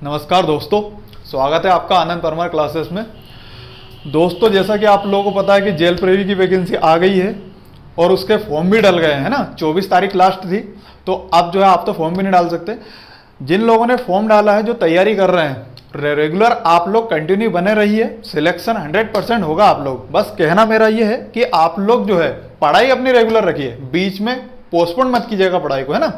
नमस्कार दोस्तों, स्वागत है आपका आनंद परमार क्लासेस में। दोस्तों, जैसा कि आप लोगों को पता है कि जेल प्रेरी की वैकेंसी आ गई है और उसके फॉर्म भी डल गए हैं ना। 24 तारीख लास्ट थी, तो अब जो है आप तो फॉर्म भी नहीं डाल सकते। जिन लोगों ने फॉर्म डाला है, जो तैयारी कर रहे हैं, रेगुलर आप लोग कंटिन्यू बने रहिए। सिलेक्शन 100% होगा। आप लोग, बस कहना मेरा ये है कि आप लोग जो है पढ़ाई अपनी रेगुलर रखिए, बीच में पोस्टपोन मत कीजिएगा पढ़ाई को, है ना।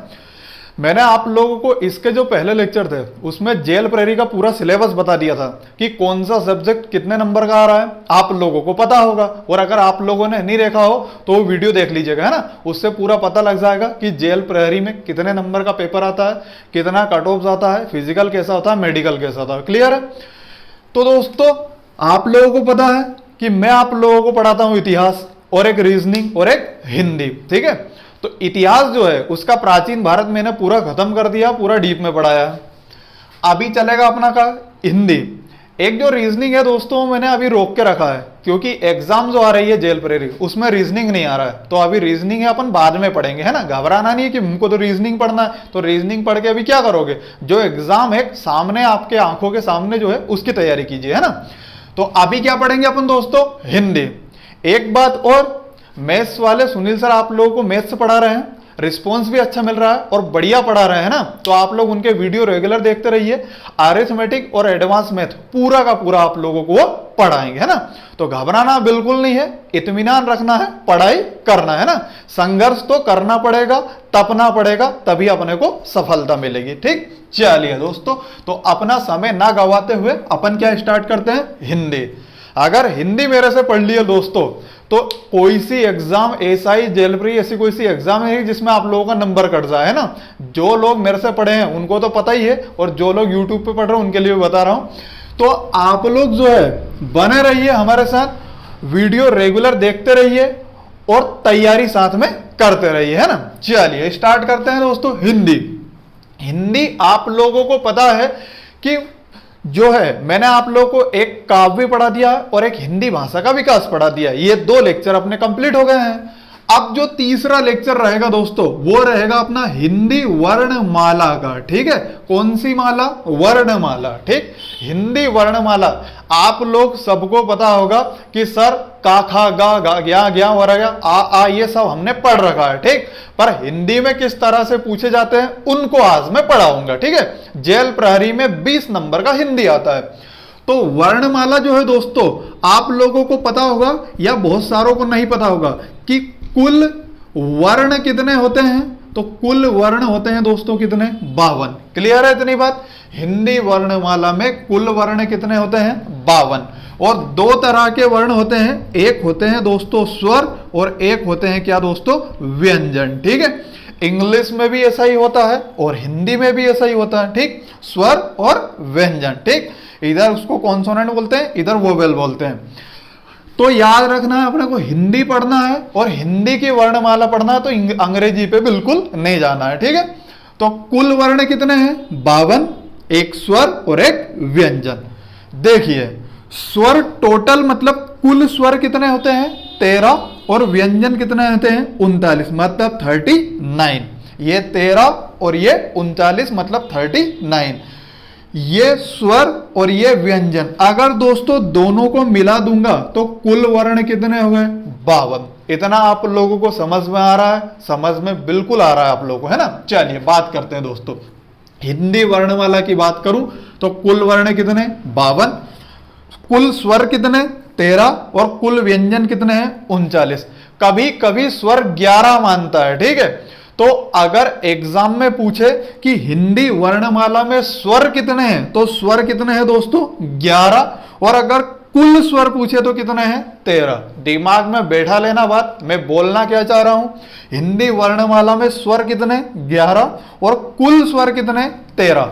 मैंने आप लोगों को इसके जो पहले लेक्चर थे उसमें जेल प्रेरी का पूरा सिलेबस बता दिया था कि कौन सा सब्जेक्ट कितने नंबर का आ रहा है, आप लोगों को पता होगा। और अगर आप लोगों ने नहीं देखा हो तो वो वीडियो देख लीजिएगा, है ना। उससे पूरा पता लग जाएगा कि जेल प्रेरी में कितने नंबर का पेपर आता है, कितना कट ऑफ आता है, फिजिकल कैसा होता है, मेडिकल कैसा होता है। क्लियर है। तो दोस्तों, आप लोगों को पता है कि मैं आप लोगों को पढ़ाता हूं इतिहास और एक रीजनिंग और एक हिंदी, ठीक है। तो इतिहास जो है उसका प्राचीन भारत मैंने पूरा खत्म कर दिया, पूरा डीप में पढ़ाया। अभी चलेगा अपना का हिंदी। एक जो रीजनिंग है दोस्तों, मैंने अभी रोक के रखा है क्योंकि एग्जाम जो आ रही है जेल प्रेरी, उसमें रीजनिंग नहीं आ रहा है। तो अभी रीजनिंग है, अपन बाद में पढ़ेंगे, है ना। घबराना नहीं है कि हमको तो रीजनिंग पढ़ना है, तो रीजनिंग पढ़ के अभी क्या करोगे। जो एग्जाम है सामने, आपके आंखों के सामने जो है उसकी तैयारी कीजिए, है ना। तो अभी क्या पढ़ेंगे अपन दोस्तों, हिंदी। एक बात और, मैथ्स वाले सुनील सर आप लोगों को मैथ्स पढ़ा रहे हैं, रिस्पॉन्स भी अच्छा मिल रहा है और बढ़िया पढ़ा रहे हैं ना। तो आप लोग उनके वीडियो रेगुलर देखते रहिए। अरिथमेटिक और एडवांस मैथ पूरा का पूरा आप लोगों को पढ़ाएंगे, है ना। तो घबराना बिल्कुल नहीं है, इत्मीनान रखना है, पढ़ाई करना है ना। संघर्ष तो करना पड़ेगा, तपना पड़ेगा, तभी अपने को सफलता मिलेगी। ठीक, चलिए दोस्तों, तो अपना समय ना गवाते हुए अपन क्या स्टार्ट करते हैं, हिंदी। अगर हिंदी मेरे से पढ़ लिया दोस्तों, तो कोई सी एग्जाम ऐसा ही जेल प्रेरी ऐसी कोई सी एग्जाम है जिसमें आप लोगों का नंबर कट जाए, है ना। जो लोग मेरे से पढ़े हैं उनको तो पता ही है, और जो लोग यूट्यूब पे पढ़ रहे हैं उनके लिए भी बता रहा हूं। तो आप लोग जो है बने रहिए हमारे साथ, वीडियो रेगुलर देखते रहिए और तैयारी साथ में करते रहिए, है ना। चलिए स्टार्ट करते हैं दोस्तों। हिंदी। हिंदी आप लोगों को पता है कि जो है मैंने आप लोगों को एक काव्य पढ़ा दिया और एक हिंदी भाषा का विकास पढ़ा दिया। ये 2 लेक्चर अपने कंप्लीट हो गए हैं। अब जो तीसरा लेक्चर रहेगा दोस्तों, वो रहेगा अपना हिंदी वर्णमाला का। ठीक है, कौन सी माला, वर्णमाला। ठीक, हिंदी वर्णमाला। आप लोग सबको पता होगा कि सर का खा गा गा ग्या ग्या वर गया आ ये सब हमने पढ़ रखा है, ठीक। पर हिंदी में किस तरह से पूछे जाते हैं उनको आज मैं पढ़ाऊंगा, ठीक है। जेल प्रहरी में 20 नंबर का हिंदी आता है। तो वर्णमाला जो है दोस्तों, आप लोगों को पता होगा या बहुत सारों को नहीं पता होगा कि कुल वर्ण कितने होते हैं। तो कुल वर्ण होते हैं दोस्तों कितने, 52। क्लियर है इतनी बात। हिंदी वर्णमाला में कुल वर्ण कितने होते हैं, 52। और 2 तरह के वर्ण होते हैं, एक होते हैं दोस्तों स्वर और एक होते हैं क्या दोस्तों, व्यंजन। ठीक है, इंग्लिश में भी ऐसा ही होता है और हिंदी में भी ऐसा ही होता है। ठीक, स्वर और व्यंजन। ठीक, इधर उसको कॉन्सोनेंट बोलते हैं, इधर वोवेल बोलते हैं। तो याद रखना है, अपने को हिंदी पढ़ना है और हिंदी की वर्णमाला पढ़ना है, तो अंग्रेजी पे बिल्कुल नहीं जाना है। ठीक है, तो कुल वर्ण कितने हैं, 52, एक स्वर और एक व्यंजन। देखिए, स्वर टोटल मतलब कुल स्वर कितने होते हैं, 13, और व्यंजन कितने होते हैं, 39, मतलब 39। ये 13 और ये 39 मतलब 39। ये स्वर और ये व्यंजन अगर दोस्तों दोनों को मिला दूंगा तो कुल वर्ण कितने हो गए, 52। इतना आप लोगों को समझ में आ रहा है, समझ में बिल्कुल आ रहा है आप लोगों को, है ना। चलिए बात करते हैं दोस्तों। हिंदी वर्णमाला की बात करूं तो कुल वर्ण कितने, 52, कुल स्वर कितने, 13, और कुल व्यंजन कितने हैं, 39। कभी कभी स्वर 11 मानता है, ठीक है। तो अगर एग्जाम में पूछे कि हिंदी वर्णमाला में स्वर कितने हैं, तो स्वर कितने हैं दोस्तों, 11। और अगर कुल स्वर पूछे तो कितने हैं, 13। दिमाग में बैठा लेना बात, मैं बोलना क्या चाह रहा हूं। हिंदी वर्णमाला में स्वर कितने, 11, और कुल स्वर कितने, 13।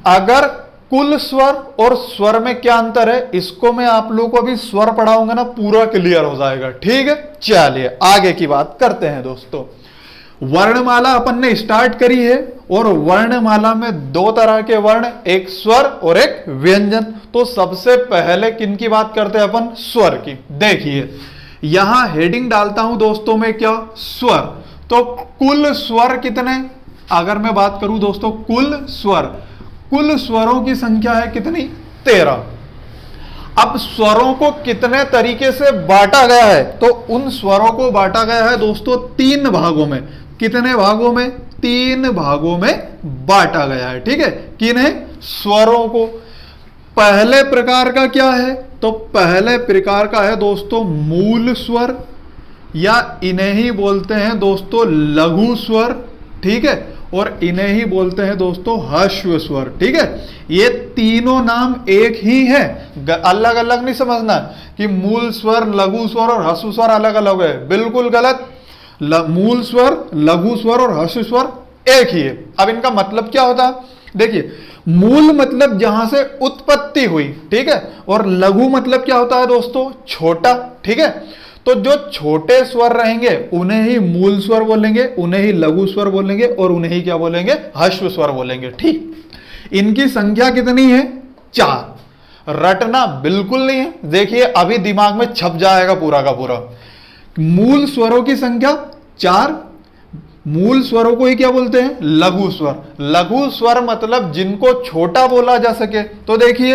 अगर कुल स्वर और स्वर में क्या अंतर है, इसको मैं आप लोगों को अभी स्वर पढ़ाऊंगा ना, पूरा क्लियर हो जाएगा। ठीक है, चलिए आगे की बात करते हैं दोस्तों। वर्णमाला अपन ने स्टार्ट करी है, और वर्णमाला में 2 तरह के वर्ण, एक स्वर और एक व्यंजन। तो सबसे पहले किन की बात करते हैं अपन, स्वर की। देखिए यहां हेडिंग डालता हूं दोस्तों मैं, क्या, स्वर। तो कुल स्वर कितने, अगर मैं बात करूं दोस्तों कुल स्वर, कुल स्वरों की संख्या है कितनी? 13। अब स्वरों को कितने तरीके से बांटा गया है? तो उन स्वरों को बांटा गया है दोस्तों 3 भागों में। कितने भागों में? 3 भागों में बांटा गया है। ठीक है, किन्हें? स्वरों को। पहले प्रकार का क्या है? तो पहले प्रकार का है दोस्तों मूल स्वर, या इन्हें ही बोलते हैं दोस्तों लघु स्वर। ठीक है, और इन्हें ही बोलते हैं दोस्तों ह्रस्व स्वर। ठीक है, ये तीनों नाम एक ही है, अलग अलग नहीं समझना कि मूल स्वर, लघु स्वर और ह्रस्व स्वर अलग अलग है, बिल्कुल गलत। मूल स्वर, लघु स्वर और ह्रस्व स्वर एक ही है। अब इनका मतलब क्या होता है? देखिए, मूल मतलब जहां से उत्पत्ति हुई, ठीक है, और लघु मतलब क्या होता है दोस्तों? छोटा। ठीक है, तो जो छोटे स्वर रहेंगे उन्हें ही मूल स्वर बोलेंगे, उन्हें ही लघु स्वर बोलेंगे, और उन्हें ही क्या बोलेंगे? ह्रस्व स्वर बोलेंगे। ठीक, इनकी संख्या कितनी है? 4। रटना बिल्कुल नहीं है, देखिए अभी दिमाग में छप जाएगा पूरा का पूरा। मूल स्वरों की संख्या 4। मूल स्वरों को ही क्या बोलते हैं? लघु स्वर। लघु स्वर मतलब जिनको छोटा बोला जा सके। तो देखिए,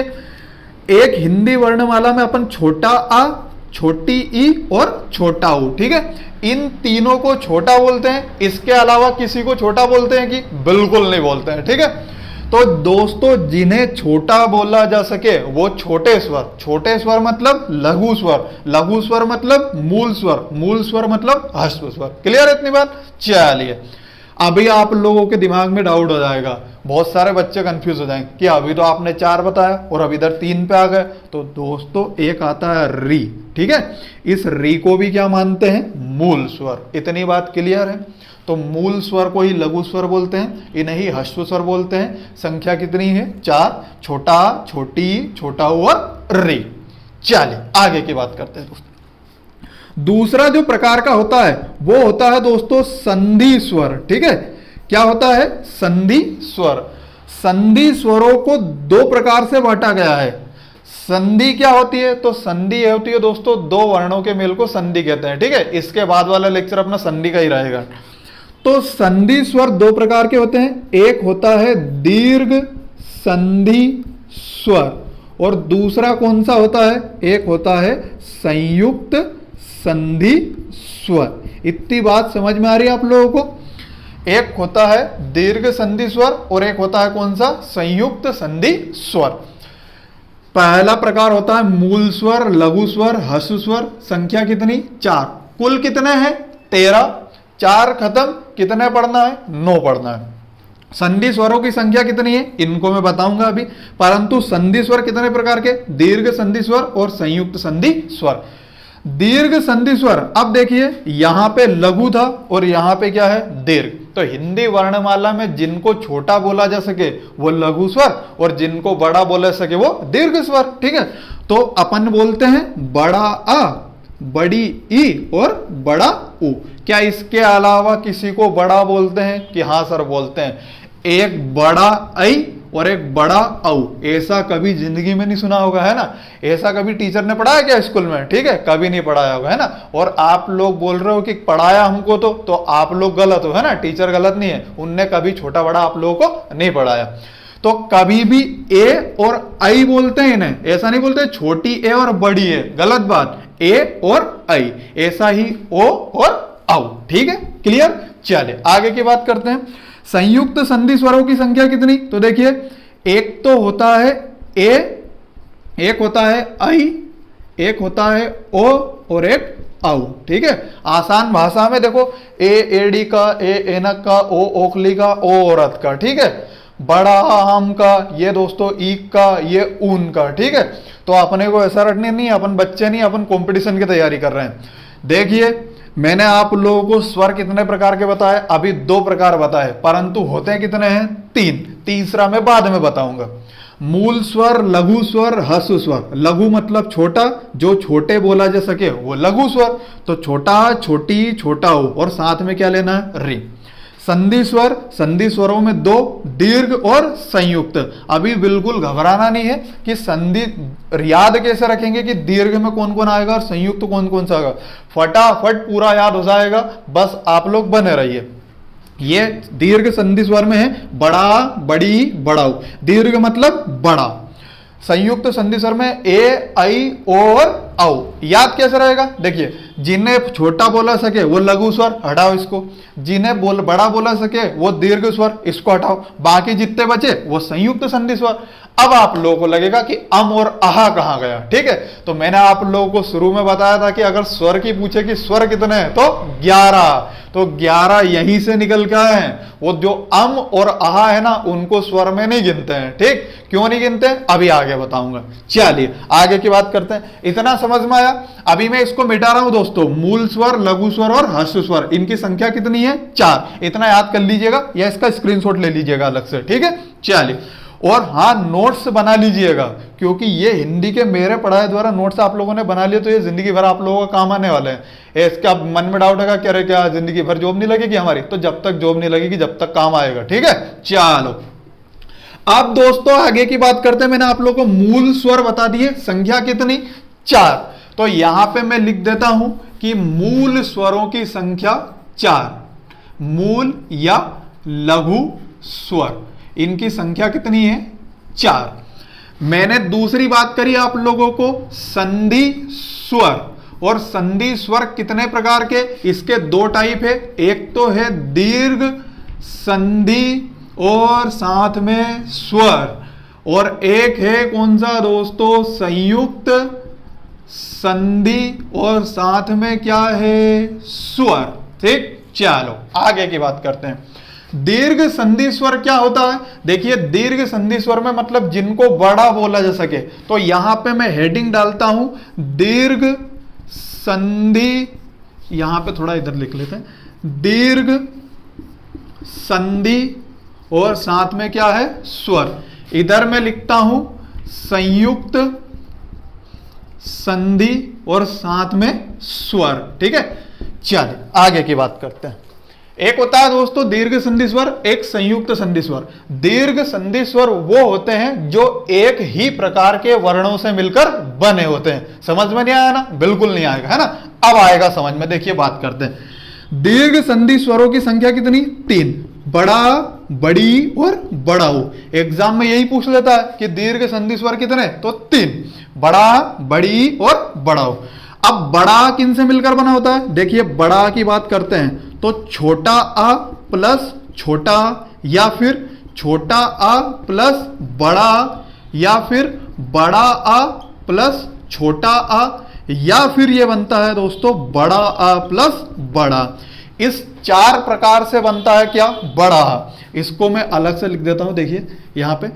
एक हिंदी वर्णमाला में अपन छोटा आ, छोटी ई और छोटा ऊ, ठीक है, इन तीनों को छोटा बोलते हैं। इसके अलावा किसी को छोटा बोलते हैं कि? बिल्कुल नहीं बोलते हैं। ठीक है, तो दोस्तों जिन्हें छोटा बोला जा सके वो छोटे स्वर। छोटे स्वर मतलब लघु स्वर, लघु स्वर मतलब मूल स्वर, मूल स्वर मतलब ह्रस्व स्वर। क्लियर है इतनी बात? चलिए, अभी आप लोगों के दिमाग में डाउट हो जाएगा, बहुत सारे बच्चे कंफ्यूज हो जाएंगे कि अभी तो आपने 4 बताया और अब इधर 3 पे आ गए। तो दोस्तों एक आता है री। ठीक है, इस री को भी क्या मानते हैं? मूल स्वर। इतनी बात क्लियर है? तो मूल स्वर को ही लघु स्वर बोलते हैं, इन्हें ही ह्रस्व स्वर बोलते हैं। संख्या कितनी है? 4। छोटा, छोटी, छोटा और री। चलिए आगे की बात करते हैं दोस्तों। दूसरा जो प्रकार का होता है वो होता है दोस्तों संधि स्वर। ठीक है, क्या होता है? संधि स्वर। संधि स्वरों को 2 प्रकार से बांटा गया है। संधि क्या होती है? तो संधि होती है दोस्तों 2 वर्णों के मेल को संधि कहते हैं। ठीक है, इसके बाद वाला लेक्चर अपना संधि का ही रहेगा। तो संधि स्वर 2 प्रकार के होते हैं। एक होता है दीर्घ संधि स्वर और दूसरा कौन सा होता है? एक होता है संयुक्त संधि स्वर। इतनी बात समझ में आ रही है आप लोगों को? एक होता है दीर्घ संधि स्वर और एक होता है कौन सा? संयुक्त संधि स्वर। पहला प्रकार होता है मूल स्वर, लघु स्वर, ह्रस्व स्वर। संख्या कितनी? 4। कुल कितने हैं? 13। 4 खत्म, कितने पढ़ना है? 9 पढ़ना है। संधि स्वरों की संख्या कितनी है? इनको मैं बताऊंगा अभी, परंतु संधि स्वर कितने प्रकार के? दीर्घ संधि स्वर और संयुक्त संधि स्वर। दीर्घ संधि स्वर, अब देखिए यहां पे लघु था और यहां पे क्या है? दीर्घ। तो हिंदी वर्णमाला में जिनको छोटा बोला जा सके वो लघु स्वर और जिनको बड़ा बोला सके वो दीर्घ स्वर। ठीक है, तो अपन बोलते हैं बड़ा आ, बड़ी ई और बड़ा ऊ। क्या इसके अलावा किसी को बड़ा बोलते हैं? कि हाँ सर बोलते हैं। एक बड़ा आई और एक बड़ा औ, ऐसा कभी जिंदगी में नहीं सुना होगा, है ना? ऐसा कभी टीचर ने पढ़ाया क्या स्कूल में? ठीक है, कभी नहीं पढ़ाया होगा, है ना? और आप लोग बोल रहे हो कि पढ़ाया हमको, तो आप लोग गलत हो, है ना? टीचर गलत नहीं है, उनने कभी छोटा बड़ा आप लोगों को नहीं पढ़ाया। तो कभी भी ए और आई बोलते हैं इन्हें, ऐसा नहीं बोलते छोटी ए और बड़ी ए, गलत बात। ए और आई, ऐसा ही ओ और औ। ठीक है, क्लियर? चलिए आगे की बात करते हैं। संयुक्त संधि स्वरों की संख्या कितनी? तो देखिए, एक तो होता है ए, एक होता है आई, एक होता है ओ और एक औ। ठीक है, आसान भाषा में देखो, ए एड़ी का, ए एनक का, ओ ओखली का, ओ औरत का। ठीक है, बड़ा आम का, ये दोस्तों ईक का, ये ऊन का। ठीक है, तो अपने को ऐसा रटने नहीं, अपन बच्चे नहीं, अपन कंपटीशन की तैयारी कर रहे हैं। देखिए मैंने आप लोगों को स्वर कितने प्रकार के बताए? अभी 2 प्रकार बताए, परंतु होते कितने हैं? 3। तीसरा मैं बाद में बताऊंगा। मूल स्वर, लघु स्वर, ह्रस्व स्वर। लघु मतलब छोटा, जो छोटे बोला जा सके वो लघु स्वर। तो छोटा, छोटी, छोटा हो और साथ में क्या लेना है? री। संधि स्वर, संधि स्वरों में 2, दीर्घ और संयुक्त। अभी बिल्कुल घबराना नहीं है कि संधि याद कैसे रखेंगे कि दीर्घ में कौन कौन आएगा और संयुक्त कौन कौन सा आएगा। फटाफट पूरा याद हो जाएगा, बस आप लोग बने रहिए। ये दीर्घ संधि स्वर में है बड़ा, बड़ी, बड़ाऊ। दीर्घ मतलब बड़ा। संयुक्त संधि स्वर में ए, आई, ओ और औ। याद कैसे रहेगा? देखिए, जिन्हें छोटा बोला सके वो लघु स्वर, हटाओ इसको। जिन्हें बड़ा बोला सके वो दीर्घ स्वर, इसको हटाओ। बाकी जितने बचे वो संयुक्त संधि स्वर। अब आप लोगों को लगेगा कि अम और आहा कहां गया, ठीक है। तो मैंने आप लोगों को शुरू में बताया था कि अगर स्वर की पूछे कि स्वर कितने हैं तो 11, तो 11 यहीं से निकल के आए हैं। वो जो अम और आहा है ना, उनको स्वर में नहीं गिनते हैं, ठीक। क्यों नहीं गिनते हैं अभी आगे बताऊंगा। चलिए आगे की बात करते हैं। इतना समझ में आया? अभी मैं इसको मिटा रहा हूं दोस्तों। मूल स्वर, लघु स्वर और ह्रस्व स्वर, इनकी संख्या कितनी है? 4। इतना याद कर लीजिएगा या इसका स्क्रीनशॉट ले लीजिएगा अलग से, ठीक है। चलिए, और हाँ, नोट्स बना लीजिएगा, क्योंकि ये हिंदी के मेरे पढ़ाए द्वारा नोट्स आप लोगों ने बना लिए तो ये जिंदगी भर आप लोगों का काम आने वाले हैं। इसका मन में डाउट है कि अरे क्या जिंदगी भर जॉब नहीं लगेगी हमारी? तो जब तक जॉब नहीं लगेगी जब तक काम आएगा, ठीक है। चलो, अब दोस्तों आगे की बात करते हैं। मैंने आप लोगों को मूल स्वर बता दिए, संख्या कितनी? 4। तो यहां पे मैं लिख देता हूं कि मूल स्वरों की संख्या 4। मूल या लघु स्वर, इनकी संख्या कितनी है? 4। मैंने दूसरी बात करी आप लोगों को संधि स्वर। और संधि स्वर कितने प्रकार के? इसके 2 टाइप है। एक तो है दीर्घ संधि और साथ में स्वर, और एक है कौन सा दोस्तों? संयुक्त संधि और साथ में क्या है? स्वर, ठीक। चलो आगे की बात करते हैं। दीर्घ संधि स्वर क्या होता है? देखिए, दीर्घ संधि स्वर में मतलब जिनको बड़ा बोला जा सके, तो यहां पे मैं हेडिंग डालता हूं दीर्घ संधि। यहां पे थोड़ा इधर लिख लेते हैं, दीर्घ संधि और साथ में क्या है? स्वर। इधर मैं लिखता हूं संयुक्त संधि और साथ में स्वर, ठीक है। चलिए आगे की बात करते हैं। एक होता है दोस्तों दीर्घ संधि स्वर, एक संयुक्त संधि स्वर। दीर्घ संधि स्वर वो होते हैं जो एक ही प्रकार के वर्णों से मिलकर बने होते हैं। समझ में नहीं आया ना? बिल्कुल नहीं आएगा, है ना। अब आएगा समझ में। देखिए बात करते हैं। दीर्घ संधि स्वरों की संख्या कितनी? 3। बड़ा, बड़ी और बड़ाऊ। एग्जाम में यही पूछ लेता है कि दीर्घ संधि स्वर कितने? तो 3। बड़ा, बड़ी और बड़ाऊ। अब बड़ा किन से मिलकर बना होता है? देखिए, बड़ा की बात करते हैं तो छोटा आ प्लस छोटा, या फिर छोटा आ प्लस बड़ा, या फिर बड़ा आ प्लस छोटा आ, या फिर ये बनता है दोस्तों बड़ा आ प्लस बड़ा। इस 4 प्रकार से बनता है क्या? बड़ा आ। इसको मैं अलग से लिख देता हूं। देखिए यहां पे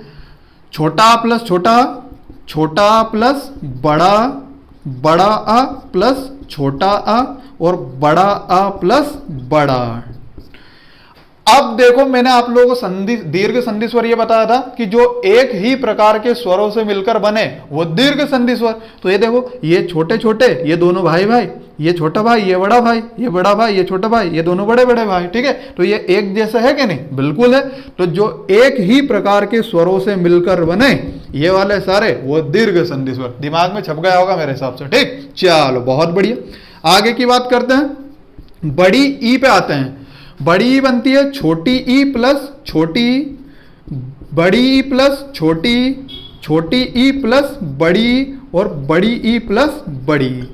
छोटा आ प्लस छोटा, छोटा आ प्लस बड़ा, बड़ा आ प्लस छोटा आ और बड़ा आ प्लस बड़ा। अब देखो, मैंने आप लोगों को संधि दीर्घ संधि स्वर ये बताया था कि जो एक ही प्रकार के स्वरों से मिलकर बने वो दीर्घ संधि स्वर। तो ये देखो, ये छोटे छोटे, ये दोनों भाई भाई, ये छोटा भाई, ये बड़ा भाई, ये बड़ा भाई, ये छोटा भाई, ये दोनों बड़े बड़े भाई, ठीक है। तो ये एक जैसा है कि नहीं? बिल्कुल है। तो जो एक ही प्रकार के स्वरों से मिलकर बने ये वाले सारे वो दीर्घ संधि स्वर। दिमाग में छप गया होगा मेरे हिसाब से, ठीक। चलो बहुत बढ़िया। आगे की बात करते हैं। बड़ी ई पे आते हैं। बड़ी ई बनती है छोटी ई प्लस छोटी, बड़ी ई प्लस छोटी, छोटी ई प्लस बड़ी और बड़ी ई प्लस बड़ी।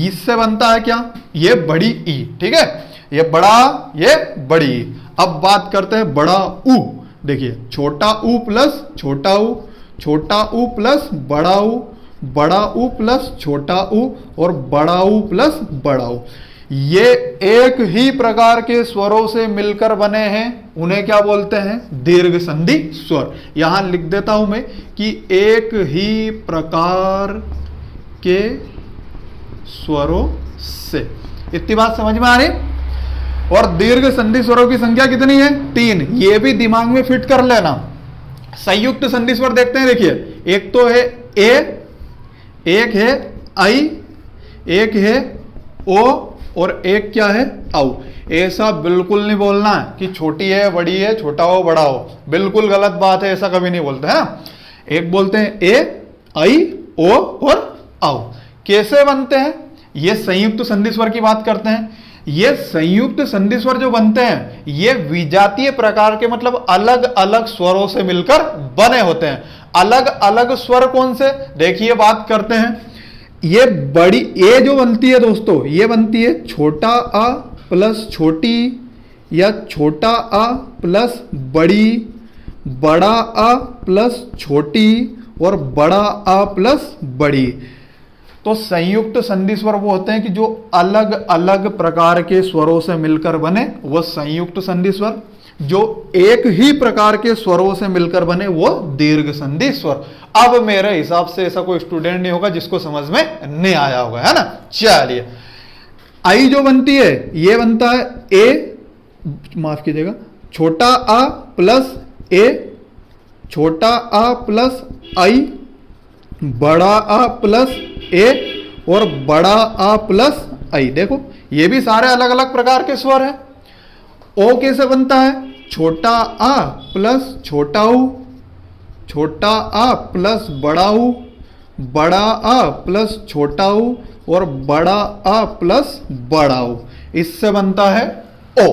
इससे बनता है क्या? ये बड़ी ई, ठीक है। ये बड़ा, ये बड़ी। अब बात करते हैं बड़ा ऊ। देखिए, छोटा ऊ प्लस छोटा ऊ, छोटा ऊ प्लस बड़ा ऊ, बड़ा ऊ प्लस छोटा ऊ और बड़ा ऊ प्लस बड़ा ऊ। ये एक ही प्रकार के स्वरों से मिलकर बने हैं, उन्हें क्या बोलते हैं? दीर्घ संधि स्वर। यहां लिख देता हूं मैं कि एक ही प्रकार के स्वरों से। इतनी बात समझ में आ रही? और दीर्घ संधि स्वरों की संख्या कितनी है? 3। ये भी दिमाग में फिट कर लेना। संयुक्त संधि स्वर देखते हैं। देखिए, एक तो है ए, एक है आई, एक है ओ और एक क्या है? औ। ऐसा बिल्कुल नहीं बोलना है कि छोटी है, बड़ी है, छोटा हो, बड़ा हो। बिल्कुल गलत बात है, ऐसा कभी नहीं बोलते हैं। एक बोलते हैं ए, आई, ओ और औ। कैसे बनते हैं? ये संयुक्त संधि स्वर की बात करते हैं। ये संयुक्त संधि स्वर जो बनते हैं ये विजातीय प्रकार के, मतलब अलग अलग स्वरों से मिलकर बने होते हैं। अलग अलग स्वर कौन से, देखिए बात करते हैं। ये बड़ी ए जो बनती है दोस्तों, ये बनती है छोटा आ प्लस छोटी, या छोटा आ प्लस बड़ी, बड़ा आ प्लस छोटी, और बड़ा आ प्लस बड़ी। तो संयुक्त संधि स्वर वो होते हैं कि जो अलग अलग प्रकार के स्वरों से मिलकर बने वो संयुक्त संधि स्वर, जो एक ही प्रकार के स्वरों से मिलकर बने वो दीर्घ संधि स्वर। अब मेरे हिसाब से ऐसा कोई स्टूडेंट नहीं होगा जिसको समझ में नहीं आया होगा, है ना। चलिए, आई जो बनती है ये बनता है ए, माफ कीजिएगा, छोटा आ प्लस ए, छोटा आ प्लस आई, बड़ा आ प्लस ए, और बड़ा आ प्लस आई। देखो ये भी सारे अलग अलग प्रकार के स्वर हैं। ओ कैसे बनता है, छोटा आ प्लस छोटा ऊ, छोटा आ प्लस बड़ा ऊ, बड़ा आ प्लस छोटा ऊ, और बड़ा आ प्लस बड़ा ऊ। इससे बनता है ओ।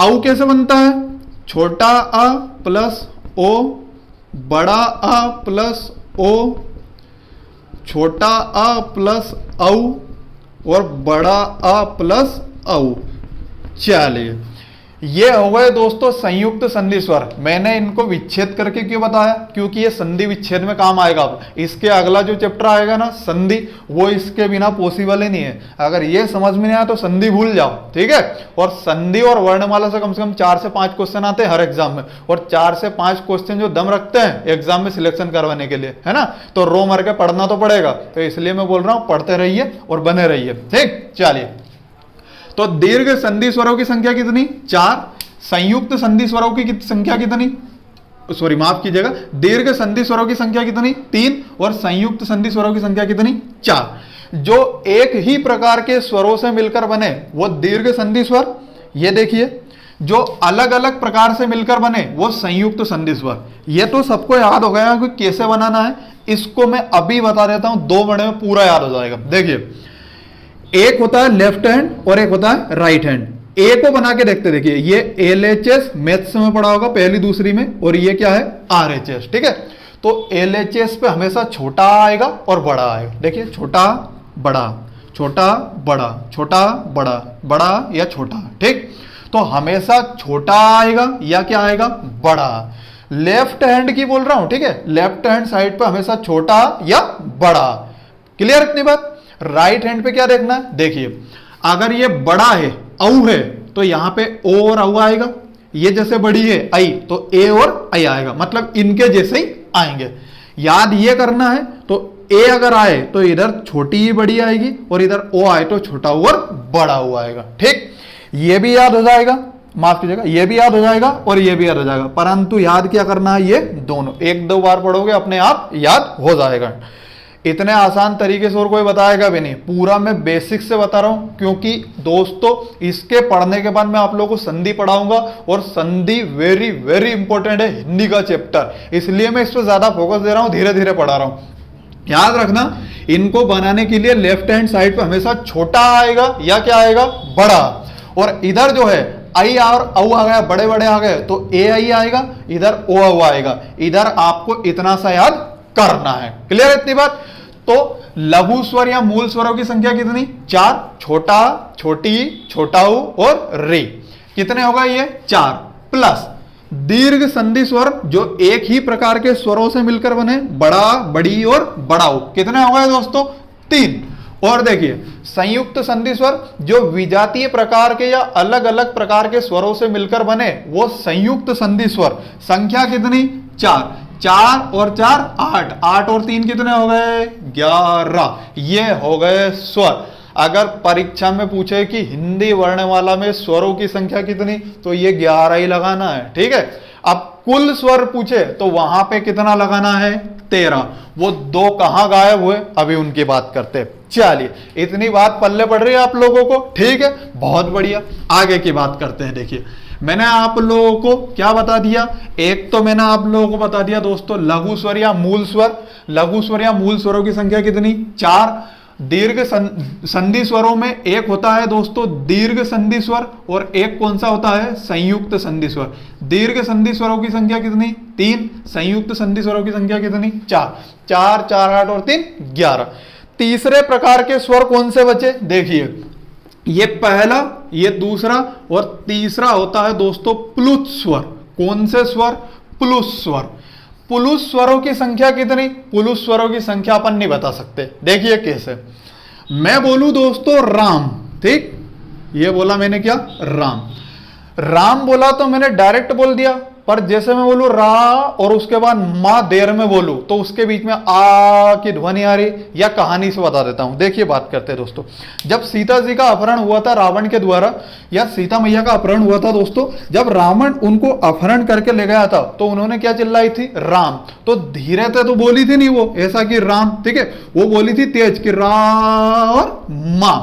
औ कैसे बनता है, छोटा आ प्लस ओ, बड़ा आ प्लस ओ, छोटा आ प्लस औ, और बड़ा आ प्लस औ। चलिए, ये हो गए दोस्तों संयुक्त संधि स्वर। मैंने इनको विच्छेद करके क्यों बताया, क्योंकि ये संधि विच्छेद में काम आएगा। इसके अगला जो चैप्टर आएगा ना संधि, वो इसके बिना पॉसिबल ही नहीं है। अगर ये समझ में नहीं आया तो संधि भूल जाओ, ठीक है। और संधि और वर्णमाला से कम 4 से 5 क्वेश्चन आते हैं हर एग्जाम में, और 4 से 5 क्वेश्चन जो दम रखते हैं एग्जाम में सिलेक्शन करवाने के लिए, है ना। तो रो मर के पढ़ना तो पड़ेगा, तो इसलिए मैं बोल रहा हूं पढ़ते रहिए और बने रहिए, ठीक। चलिए, तो दीर्घ संधि स्वरों की संख्या कितनी, 4। संयुक्त संधि स्वरों की संख्या कितनी, सॉरी माफ कीजिएगा, दीर्घ संधि स्वरों की संख्या कितनी, 3। और संयुक्त संधि स्वरों की संख्या कितनी, 4। जो एक ही प्रकार के स्वरों से मिलकर बने वो दीर्घ संधि स्वर। ये देखिए, जो अलग अलग प्रकार से मिलकर बने वो संयुक्त संधि स्वर। ये तो सबको याद हो गया कि कैसे बनाना है, इसको मैं अभी बता देता हूं, 2 मिनट में पूरा याद हो जाएगा। देखिए, एक होता है लेफ्ट हैंड और एक होता है राइट हैंड। ए को बना के देखते, देखिए ये LHS मैथ्स में पढ़ा होगा पहली दूसरी में, और ये क्या है RHS, ठीक है। तो LHS पे हमेशा छोटा आएगा और बड़ा आएगा। देखिए, छोटा बड़ा, छोटा बड़ा, छोटा बड़ा, बड़ा या छोटा, ठीक। तो हमेशा छोटा आएगा या क्या आएगा, बड़ा। लेफ्ट हैंड की बोल रहा हूं, ठीक है। लेफ्ट हैंड साइड पे हमेशा छोटा या बड़ा। क्लियर इतनी बात। राइट हैंड पे क्या देखना है, देखिए अगर ये बड़ा है, औ है, तो यहां पे ओ और औ आएगा। ये जैसे बड़ी है आई, तो ए और आई आएगा, मतलब इनके जैसे ही आएंगे। याद ये करना है, तो ए अगर आए तो इधर छोटी ही बड़ी आएगी, और इधर ओ आए तो छोटा और बड़ा हुआ आएगा, ठीक। ये भी याद हो जाएगा, माफ कीजिएगा, ये भी याद हो जाएगा और ये भी याद हो जाएगा। परंतु याद क्या करना है, ये दोनों 1-2 बार पढ़ोगे अपने आप याद हो जाएगा। इतने आसान तरीके से और कोई बताएगा भी नहीं, पूरा मैं बेसिक से बता रहा हूं, क्योंकि दोस्तों इसके पढ़ने के बाद मैं आप लोगों को संधि पढ़ाऊंगा, और संधि वेरी वेरी इंपॉर्टेंट है, हिंदी का चैप्टर, इसलिए मैं इस पर ज्यादा फोकस दे रहा हूं, धीरे धीरे पढ़ा रहा हूं। याद रखना, इनको बनाने के लिए लेफ्ट हैंड साइड पे हमेशा छोटा आएगा या क्या आएगा, बड़ा। और इधर जो है आई और औ आ गया, बड़े बड़े आ गए, तो ए आई आएगा, इधर ओ औ आएगा। इधर आपको इतना सा याद करना है। क्लियर इतनी बात। तो लघु स्वर या मूल स्वरों की संख्या कितनी, 4। छोटा, छोटी, छोटा ऊ और रे। कितने होगा ये, 4। प्लस दीर्घ संधि स्वर जो एक ही प्रकार के स्वरों से मिलकर बने, बड़ा, बड़ी और बड़ा ऊ। कितने हो गए दोस्तों, 3। और देखिए, संयुक्त संधि स्वर जो विजातीय प्रकार के या अलग अलग प्रकार के स्वरों से मिलकर बने वो संयुक्त संधि स्वर। संख्या कितनी, 4। 4 और 4 8, 8 और 3 कितने हो गए, 11। ये हो गए स्वर। अगर परीक्षा में पूछे कि हिंदी वर्णमाला में स्वरों की संख्या कितनी, तो ये 11 ही लगाना है, ठीक है। अब कुल स्वर पूछे तो वहां पे कितना लगाना है, 13। वो 2 कहां गायब हुए, अभी उनकी बात करते हैं। चलिए, इतनी बात पल्ले पड़ रही है आप लोगों को, ठीक है, बहुत बढ़िया। आगे की बात करते हैं। देखिए, मैंने आप लोगों को क्या बता दिया, एक तो मैंने आप लोगों को बता दिया दोस्तों लघु स्वर या मूल स्वर। लघु स्वर या मूल स्वरों की संख्या कितनी, 4। दीर्घ संधि स्वरों में एक होता है दोस्तों दीर्घ संधि स्वर और एक कौन सा होता है संयुक्त संधि स्वर। दीर्घ संधि स्वरों की संख्या कितनी 3, संयुक्त संधि स्वरों की संख्या कितनी 4, 4 4 8 और 3 11। तीसरे प्रकार के स्वर कौन से बचे देखिए, ये पहला, ये दूसरा और तीसरा होता है दोस्तों प्लुत स्वर। कौन से स्वर? प्लुत स्वर। प्लुत स्वरों की संख्या कितनी? प्लुत स्वरों की संख्या अपन नहीं बता सकते। देखिए कैसे, मैं बोलूं दोस्तों राम, ठीक, ये बोला मैंने क्या राम, राम बोला तो मैंने डायरेक्ट बोल दिया, पर जैसे मैं बोलूं रा और उसके बाद मां देर में बोलूं तो उसके बीच में आ की ध्वनि आ रही, या कहानी से बता देता हूं। देखिए बात करते हैं दोस्तों, जब सीता जी का अपहरण हुआ था रावण के द्वारा, या सीता मैया का अपहरण हुआ था दोस्तों, जब रावण उनको अपहरण करके ले गया था तो उन्होंने क्या चिल्लाई थी? राम। तो धीरे से तो बोली थी नहीं वो ऐसा कि राम, ठीक है, वो बोली थी तेज कि रा और मां।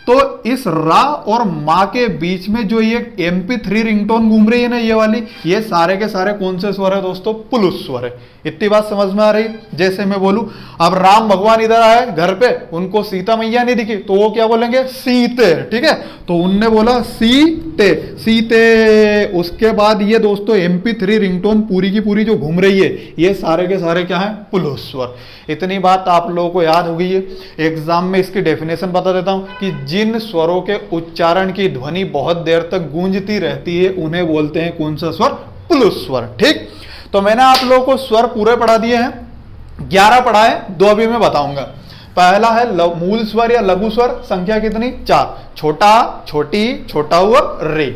तो इस रा और मां के बीच में जो ये MP3 रिंगटोन घूम रही है ना, ये वाली, ये सारे के सारे कौन से स्वर है दोस्तों? प्लुत स्वर है। इतनी बात समझ में आ रही? जैसे मैं बोलूं अब राम भगवान इधर आए घर पे, उनको सीता मैया नहीं दिखी तो वो क्या बोलेंगे? सीते, ठीक है, तो उनने बोला सीते सीते। उसके बाद ये दोस्तों MP3 रिंगटोन पूरी की पूरी जो घूम रही है, ये सारे के सारे क्या है? प्लुत स्वर। इतनी बात आप लोगों को याद हो गई है। एग्जाम में इसकी डेफिनेशन बता देता हूं कि जिन स्वरों के उच्चारण की ध्वनि बहुत देर तक गूंजती रहती है उन्हें बोलते हैं कौन सा स्वर? प्लुत स्वर। ठीक, तो मैंने आप लोगों को स्वर पूरे पढ़ा दिए हैं, 11 पढ़ा है, 2 अभी मैं बताऊंगा। पहला है मूल स्वर या लघु स्वर, संख्या कितनी? 4, छोटा, छोटी, छोटा और रे।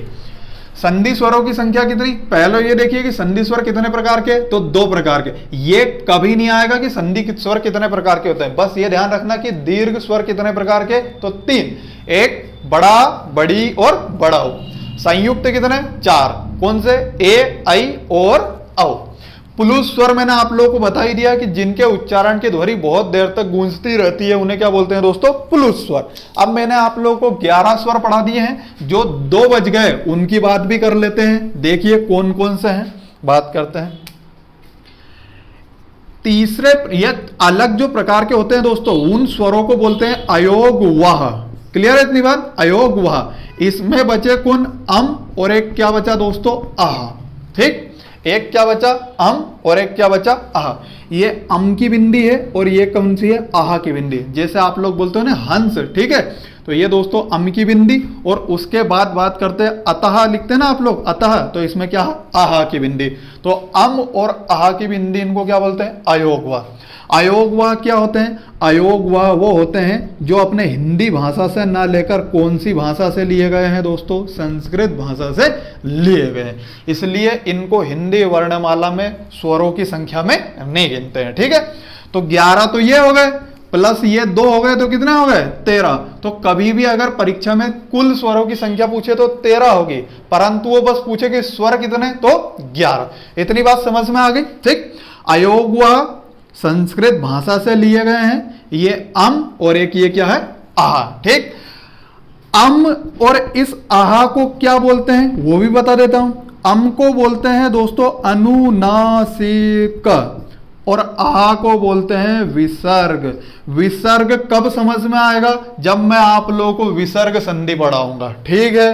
संधि स्वरों की संख्या कितनी? पहले ये देखिए कि संधि स्वर कितने प्रकार के, तो 2 प्रकार के। ये कभी नहीं आएगा कि संधि स्वर कितने प्रकार के होते हैं, बस ये ध्यान रखना कि दीर्घ स्वर कितने प्रकार के, तो 3, एक बड़ा, बड़ी और बड़ाऊ। संयुक्त कितने? 4, कौन से? ए, आई और औ। प्लुत स्वर मैंने आप लोगों को बता ही दिया कि जिनके उच्चारण की ध्वनि बहुत देर तक गूंजती रहती है उन्हें क्या बोलते हैं दोस्तों? प्लुत स्वर। अब मैंने आप लोगों को 11 स्वर पढ़ा दिए हैं, जो 2 बज गए उनकी बात भी कर लेते हैं। देखिए कौन कौन से हैं, बात करते हैं। तीसरे, ये अलग जो प्रकार के होते हैं दोस्तों, उन स्वरों को बोलते हैं अयोग वाह। क्लियर है इतनी बात? अयोग वाह। इसमें बचे कौन? अम, और एक क्या बचा दोस्तों? आह। ठीक, एक क्या बचा? अम, और एक क्या बचा? आह। ये अम की बिंदी है और ये कौन सी है? आह की बिंदी। जैसे आप लोग बोलते हो ना हंस, ठीक है, तो ये दोस्तों अम की बिंदी, और उसके बाद बात करते हैं अतः, लिखते हैं ना आप लोग अतः, तो इसमें क्या है? आह की बिंदी। तो अम और आह की बिंदी, इनको क्या बोलते हैं? अयोगवाह। अयोगवाह क्या होते हैं? अयोगवाह वो होते हैं जो अपने हिंदी भाषा से ना लेकर कौन सी भाषा से लिए गए हैं दोस्तों? संस्कृत भाषा से लिए गए हैं। इसलिए इनको हिंदी वर्णमाला में स्वरों की संख्या में नहीं गिनते हैं। ठीक है, तो 11 तो ये हो गए, प्लस ये 2 हो गए, तो कितने हो गए? 13। तो कभी भी अगर परीक्षा में कुल स्वरों की संख्या पूछे तो 13 होगी, परंतु वो बस पूछे कि स्वर कितने, तो 11। इतनी बात समझ में आ गई? ठीक, अयोगवाह संस्कृत भाषा से लिए गए हैं, ये अम, और एक ये क्या है? आहा। ठीक, अम और इस आहा को क्या बोलते हैं वो भी बता देता हूं। अम को बोलते हैं दोस्तों अनुनासिक, और आहा को बोलते हैं विसर्ग। विसर्ग कब समझ में आएगा? जब मैं आप लोगों को विसर्ग संधि पढ़ाऊंगा। ठीक है,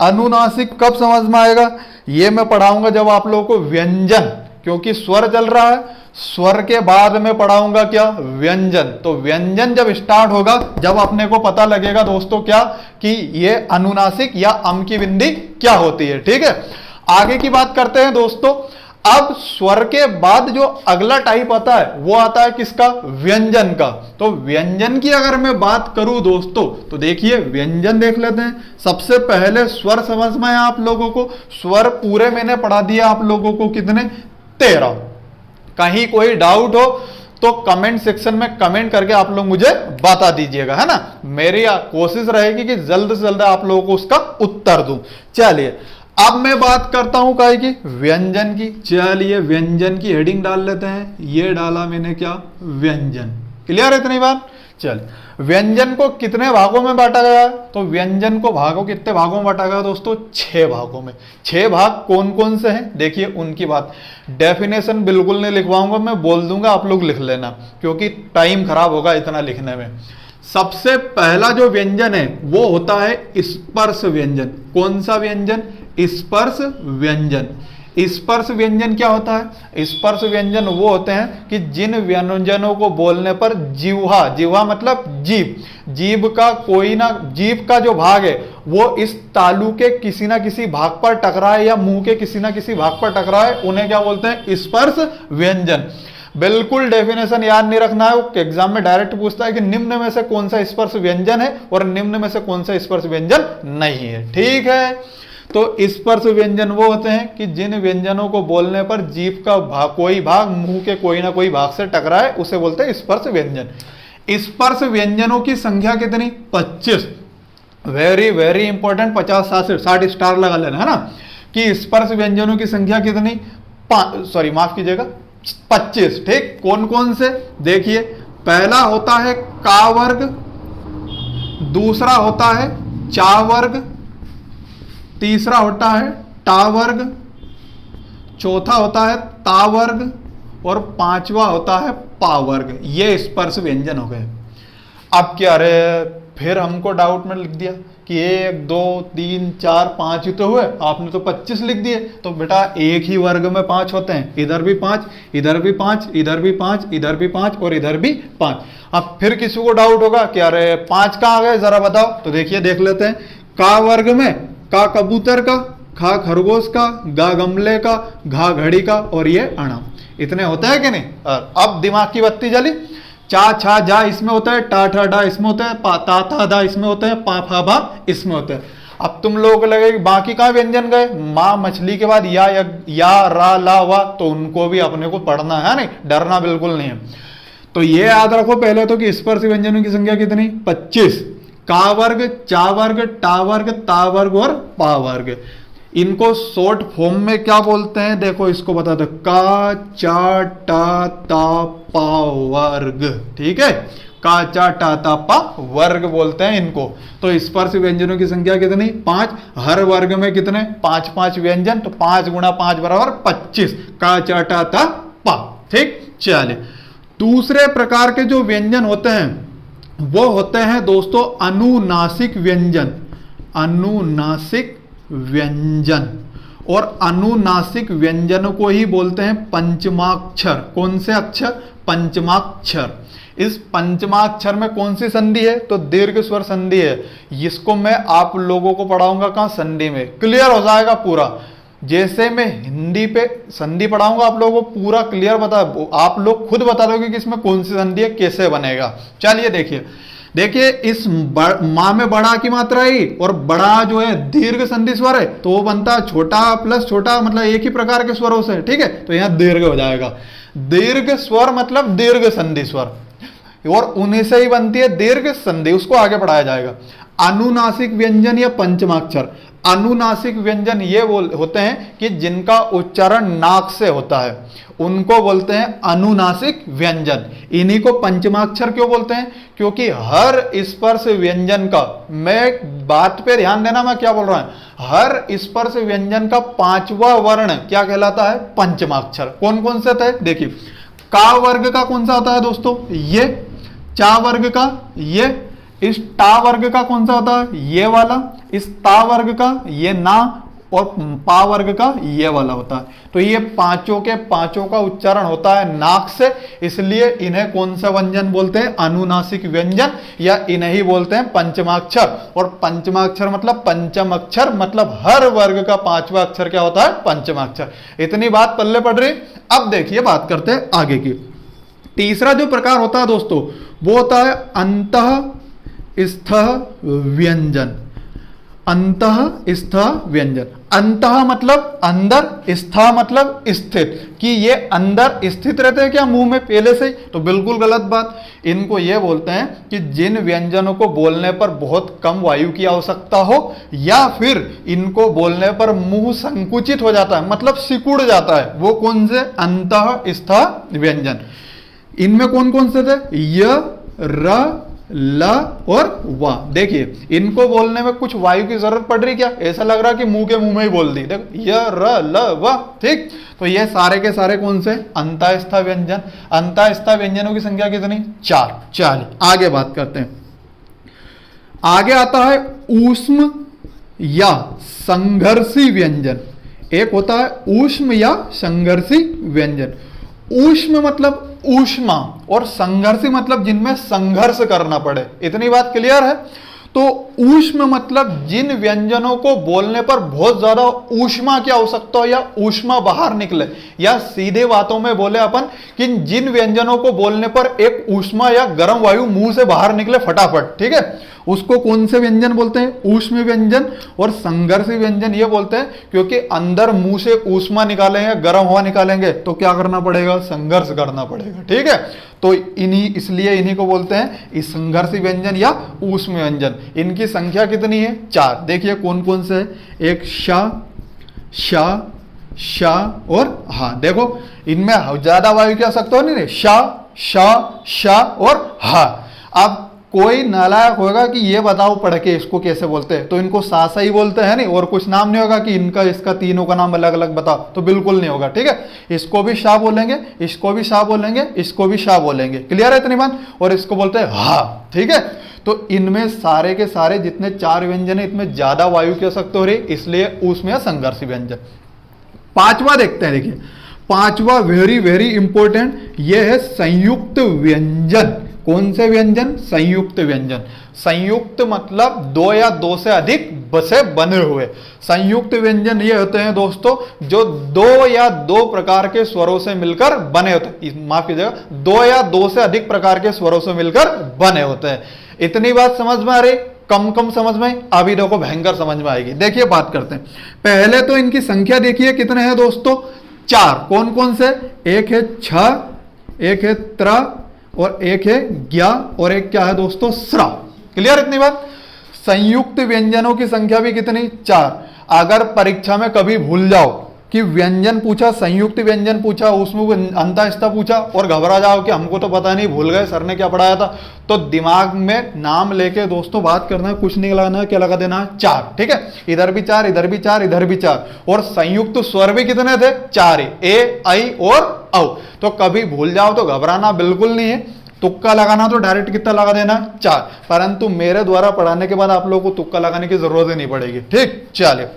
अनुनासिक कब समझ में आएगा? ये मैं पढ़ाऊंगा जब आप लोगों को व्यंजन, क्योंकि स्वर चल रहा है, स्वर के बाद में पढ़ाऊंगा क्या? व्यंजन। तो व्यंजन जब स्टार्ट होगा, जब अपने को पता लगेगा दोस्तों क्या, कि ये अनुनासिक या अम की बिंदी क्या होती है। ठीक है, आगे की बात करते हैं दोस्तों। अब स्वर के बाद जो अगला टाइप आता है वो आता है किसका? व्यंजन का। तो व्यंजन की अगर मैं बात करूं दोस्तों, तो देखिए व्यंजन देख लेते हैं। सबसे पहले स्वर समझ में आया आप लोगों को? स्वर पूरे मैंने पढ़ा दिया आप लोगों को, कितने? 13। कहीं कोई डाउट हो तो कमेंट सेक्शन में कमेंट करके आप लोग मुझे बता दीजिएगा, है ना। मेरी कोशिश रहेगी कि जल्द से जल्द आप लोगों को उसका उत्तर दूं। चलिए अब मैं बात करता हूं काय की? व्यंजन की। चलिए व्यंजन की हेडिंग डाल लेते हैं। ये डाला मैंने क्या? व्यंजन। क्लियर है इतनी बात? चल, व्यंजन को कितने भागों में बांटा गया? तो व्यंजन को कितने भागों में बांटा गया दोस्तों? 6 भागों में। 6 भाग कौन कौन से हैं देखिए उनकी बात। डेफिनेशन बिल्कुल नहीं लिखवाऊंगा, मैं बोल दूंगा, आप लोग लिख लेना, क्योंकि टाइम खराब होगा इतना लिखने में। सबसे पहला जो व्यंजन है वो होता है स्पर्श व्यंजन। कौन सा व्यंजन? स्पर्श व्यंजन। स्पर्श व्यंजन क्या होता है? स्पर्श व्यंजन वो होते हैं कि जिन व्यंजनों को बोलने पर जिह्वा, जिह्वा मतलब जीभ, जीभ का कोई ना, जीभ का जो भाग है वो इस तालु के किसी ना किसी भाग पर टकराए या मुंह के किसी ना किसी भाग पर टकराए, उन्हें क्या बोलते हैं? स्पर्श व्यंजन। बिल्कुल डेफिनेशन याद नहीं रखना है, वो एग्जाम में डायरेक्ट पूछता है कि निम्न में से कौन सा स्पर्श व्यंजन है और निम्न में से कौन सा स्पर्श व्यंजन नहीं है। ठीक है, तो स्पर्श व्यंजन वो होते हैं कि जिन व्यंजनों को बोलने पर जीभ का भाग, कोई भाग मुंह के कोई ना कोई भाग से टकराए, उसे बोलते हैं स्पर्श व्यंजन। स्पर्श व्यंजनों की संख्या कितनी? 25। वेरी वेरी इंपॉर्टेंट, 50 60 स्टार लगा लेना है ना, कि स्पर्श व्यंजनों की संख्या कितनी? माफ कीजिएगा, 25। ठीक, कौन कौन से? देखिए, पहला होता है का वर्ग, दूसरा होता है चा वर्ग, तीसरा होता है टा वर्ग, चौथा होता है ता वर्ग और पांचवा होता है पा वर्ग। ये स्पर्श व्यंजन हो गए। अब क्या रे, फिर हमको डाउट में लिख दिया कि 1 2 3 4 5 ही तो हुए, आपने तो 25 लिख दिए। तो बेटा एक ही वर्ग में 5 होते हैं, इधर भी 5, इधर भी 5, इधर भी 5, इधर भी 5 और इधर भी 5। अब फिर किसी को डाउट होगा कि अरे 5 कहाँ आ गए, जरा बताओ। तो देखिए, देख लेते हैं। का वर्ग में का कबूतर का, खा खरगोश का, गा गमले का, घा घड़ी का और ये अणा। इतने होते हैं कि नहीं? अब दिमाग की बत्ती जली। चा छा जा इसमें होता है, टा ठा डा इसमें होता है, पा ता था दा इसमें होता है, पा फा बा इसमें होता है। अब तुम लोगों को लगेगा बाकी कहाँ व्यंजन गए? माँ मछली के बाद या रा ला वा, तो उनको भी अपने को पढ़ना है, नहीं डरना बिल्कुल नहीं है। तो ये याद रखो पहले तो कि स्पर्श व्यंजनों की संख्या कितनी? 25। का वर्ग, चा वर्ग, टा वर्ग, ता वर्ग और पा वर्ग। इनको शॉर्ट फॉर्म में क्या बोलते हैं? देखो इसको बता दो, का चा टा ता पा वर्ग। ठीक है, का चा टा ता पा वर्ग बोलते हैं इनको। तो स्पर्श व्यंजनों की संख्या कितनी? 5। हर वर्ग में कितने? 5 5 व्यंजन, तो 5 गुणा 5 बराबर 25। का चा टा ता पा। ठीक, चलिए दूसरे प्रकार के जो व्यंजन होते हैं वो होते हैं दोस्तों अनुनासिक व्यंजन। अनुनासिक व्यंजन, और अनुनासिक व्यंजन को ही बोलते हैं पंचमाक्षर। कौन से अक्षर? पंचमाक्षर। इस पंचमाक्षर में कौन सी संधि है? तो दीर्घ स्वर संधि है। इसको मैं आप लोगों को पढ़ाऊंगा कहां? संधि में। क्लियर हो जाएगा पूरा। जैसे मैं हिंदी पे संधि पढ़ाऊंगा आप लोगों को पूरा क्लियर बता, आप लोग खुद बता दोगे कि इसमें कौन सी संधि है, कैसे बनेगा। चलिए देखिए इस माँ में बड़ा की मात्रा आई और बड़ा जो है दीर्घ संधि स्वर है, तो वो बनता है छोटा प्लस छोटा, मतलब एक ही प्रकार के स्वरों से। ठीक है, तो यहां दीर्घ हो जाएगा। दीर्घ स्वर मतलब दीर्घ संधि स्वर, और उन्हीं से ही बनती है दीर्घ संधि, उसको आगे पढ़ाया जाएगा। अनुनासिक व्यंजन या पंचमाक्षर। अनुनासिक व्यंजन ये होते हैं कि जिनका उच्चारण नाक से होता है, उनको बोलते हैं अनुनासिक व्यंजन। इन्हीं को पंचमाक्षर क्यों बोलते हैं? क्योंकि हर स्पर्श व्यंजन का, मैं बात पे ध्यान देना मैं क्या बोल रहा हूं, हर स्पर्श व्यंजन का 5वां वर्ण क्या कहलाता है? पंचमाक्षर। कौन कौन से थे? देखिए, का वर्ग का कौन सा होता है दोस्तों? ये। चा वर्ग का ये। इस टा वर्ग का कौन सा होता है? ये वाला। इस ता वर्ग का ये ना, और पा वर्ग का ये वाला होता है। तो ये पांचों के पांचों का उच्चारण होता है नाक से, इसलिए इन्हें कौन सा व्यंजन बोलते हैं? अनुनासिक व्यंजन, या इन्हें ही बोलते हैं पंचमाक्षर। और पंचमाक्षर मतलब पंचम अक्षर, मतलब हर वर्ग का 5वां अक्षर क्या होता है? पंचमाक्षर। इतनी बात पल्ले पड़ रही। अब देखिए बात करते हैं आगे की। तीसरा जो प्रकार होता है दोस्तों वो होता है अंतः स्थः व्यंजन। अंतः स्थः व्यंजन। अंतः मतलब अंदर, स्थः मतलब स्थित, कि ये अंदर स्थित रहते हैं क्या मुंह में पहले से ही? तो बिल्कुल गलत बात। इनको ये बोलते हैं कि जिन व्यंजनों को बोलने पर बहुत कम वायु की आवश्यकता हो, या फिर इनको बोलने पर मुंह संकुचित हो जाता है, मतलब सिकुड़ जाता है, वो कौन से? अंतः स्थः व्यंजन। इनमें कौन कौन से थे? य, र, ल और वा। देखिए इनको बोलने में कुछ वायु की जरूरत पड़ रही क्या? ऐसा लग रहा कि मुंह के मुंह में ही बोल दी। देखो य, र, ल, व। ठीक, तो ये सारे के सारे कौन से? अंतःस्थ व्यंजन। अंतःस्थ व्यंजनों की संख्या कितनी? 4। चलिए आगे बात करते हैं। आगे आता है ऊष्म या संघर्षी व्यंजन। एक होता है ऊष्म या संघर्षी व्यंजन। ऊष्म मतलब ऊष्मा और संघर्षी मतलब जिनमें संघर्ष करना पड़े। इतनी बात क्लियर है। तो ऊष्म मतलब जिन व्यंजनों को बोलने पर बहुत ज्यादा ऊष्मा की आवश्यकता हो या ऊष्मा बाहर निकले, या सीधे बातों में बोले अपन कि जिन व्यंजनों को बोलने पर एक ऊष्मा या गर्म वायु मुंह से बाहर निकले फटाफट, ठीक है, उसको कौन से व्यंजन बोलते हैं? ऊष्म व्यंजन। और संघर्षी व्यंजन ये बोलते हैं क्योंकि अंदर मुंह से ऊष्मा निकालेंगे, गर्म हवा निकालेंगे तो क्या करना पड़ेगा? संघर्ष करना पड़ेगा, ठीक है। तो इसलिए इन्हीं को बोलते हैं इस संघर्षी व्यंजन या ऊष्म व्यंजन। इनकी संख्या कितनी है? 4। देखिए कौन कौन से है। एक शा, शा, शा और हा। देखो इनमें ज्यादा वायु की आवश्यकता नहीं है। शा, शा, शा और हा। अब कोई नालायक होगा कि ये बताओ पढ़ के इसको कैसे बोलते हैं, तो इनको सा सा ही बोलते हैं नहीं, और कुछ नाम नहीं होगा कि इनका इसका तीनों का नाम अलग अलग बताओ, तो बिल्कुल नहीं होगा, ठीक है। इसको भी शाह बोलेंगे, इसको भी शाह बोलेंगे, इसको भी शाह बोलेंगे। क्लियर है इतनी बात? और इसको बोलते हैं हा, ठीक है। तो इनमें सारे के सारे जितने 4 व्यंजन है इनमें ज्यादा वायु की आवश्यकता हो रही, इसलिए उसमें संघर्षी व्यंजन। 5वां देखते हैं। देखिए 5वां वेरी वेरी इंपॉर्टेंट, यह है संयुक्त व्यंजन। कौन से व्यंजन? संयुक्त व्यंजन। संयुक्त मतलब 2 या 2 से अधिक से बने हुए। संयुक्त व्यंजन ये होते हैं दोस्तों जो 2 या 2 प्रकार के स्वरों से मिलकर बने होते हैं। माफ कीजिएगा, 2 या 2 से अधिक प्रकार के स्वरों से मिलकर बने होते हैं। इतनी बात समझ में आ रही? कम समझ में? अभी देखो भयंकर समझ में आएगी। देखिए बात करते हैं। पहले तो इनकी संख्या देखिए कितने हैं दोस्तों? 4। कौन कौन से? एक है छ, एक है त्र, और एक है ज्ञा, और एक क्या है दोस्तों? स्रा। क्लियर इतनी बात? संयुक्त व्यंजनों की संख्या भी कितनी? 4। अगर परीक्षा में कभी भूल जाओ कि व्यंजन पूछा, संयुक्त व्यंजन पूछा, उसमें अंतःस्थ पूछा और घबरा जाओ कि हमको तो पता नहीं, भूल गए, सर ने क्या पढ़ाया था, तो दिमाग में नाम लेके दोस्तों बात करना है, कुछ नहीं लगाना है, क्या लगा देना है? 4, ठीक है। इधर भी 4, इधर भी 4, इधर भी 4। और संयुक्त स्वर भी कितने थे? 4 ही, ए, आई और औ। तो कभी भूल जाओ तो घबराना बिल्कुल नहीं है, तुक्का लगाना तो डायरेक्ट कितना लगा देना? 4। परंतु मेरे द्वारा पढ़ाने के बाद आप लोगों को तुक्का लगाने की जरूरत ही नहीं पड़ेगी, ठीक। चलिए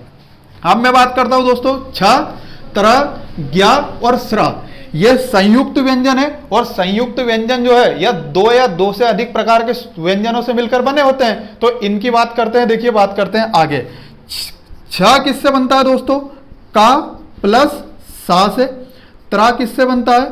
अब मैं बात करता हूं दोस्तों छ, त्र, ज्ञा और स्रा। यह संयुक्त व्यंजन है, और संयुक्त व्यंजन जो है यह 2 या 2 से अधिक प्रकार के व्यंजनों से मिलकर बने होते हैं। तो इनकी बात करते हैं। देखिए बात करते हैं आगे। छ किससे बनता है दोस्तों? का प्लस सा से। त्रा किससे बनता है?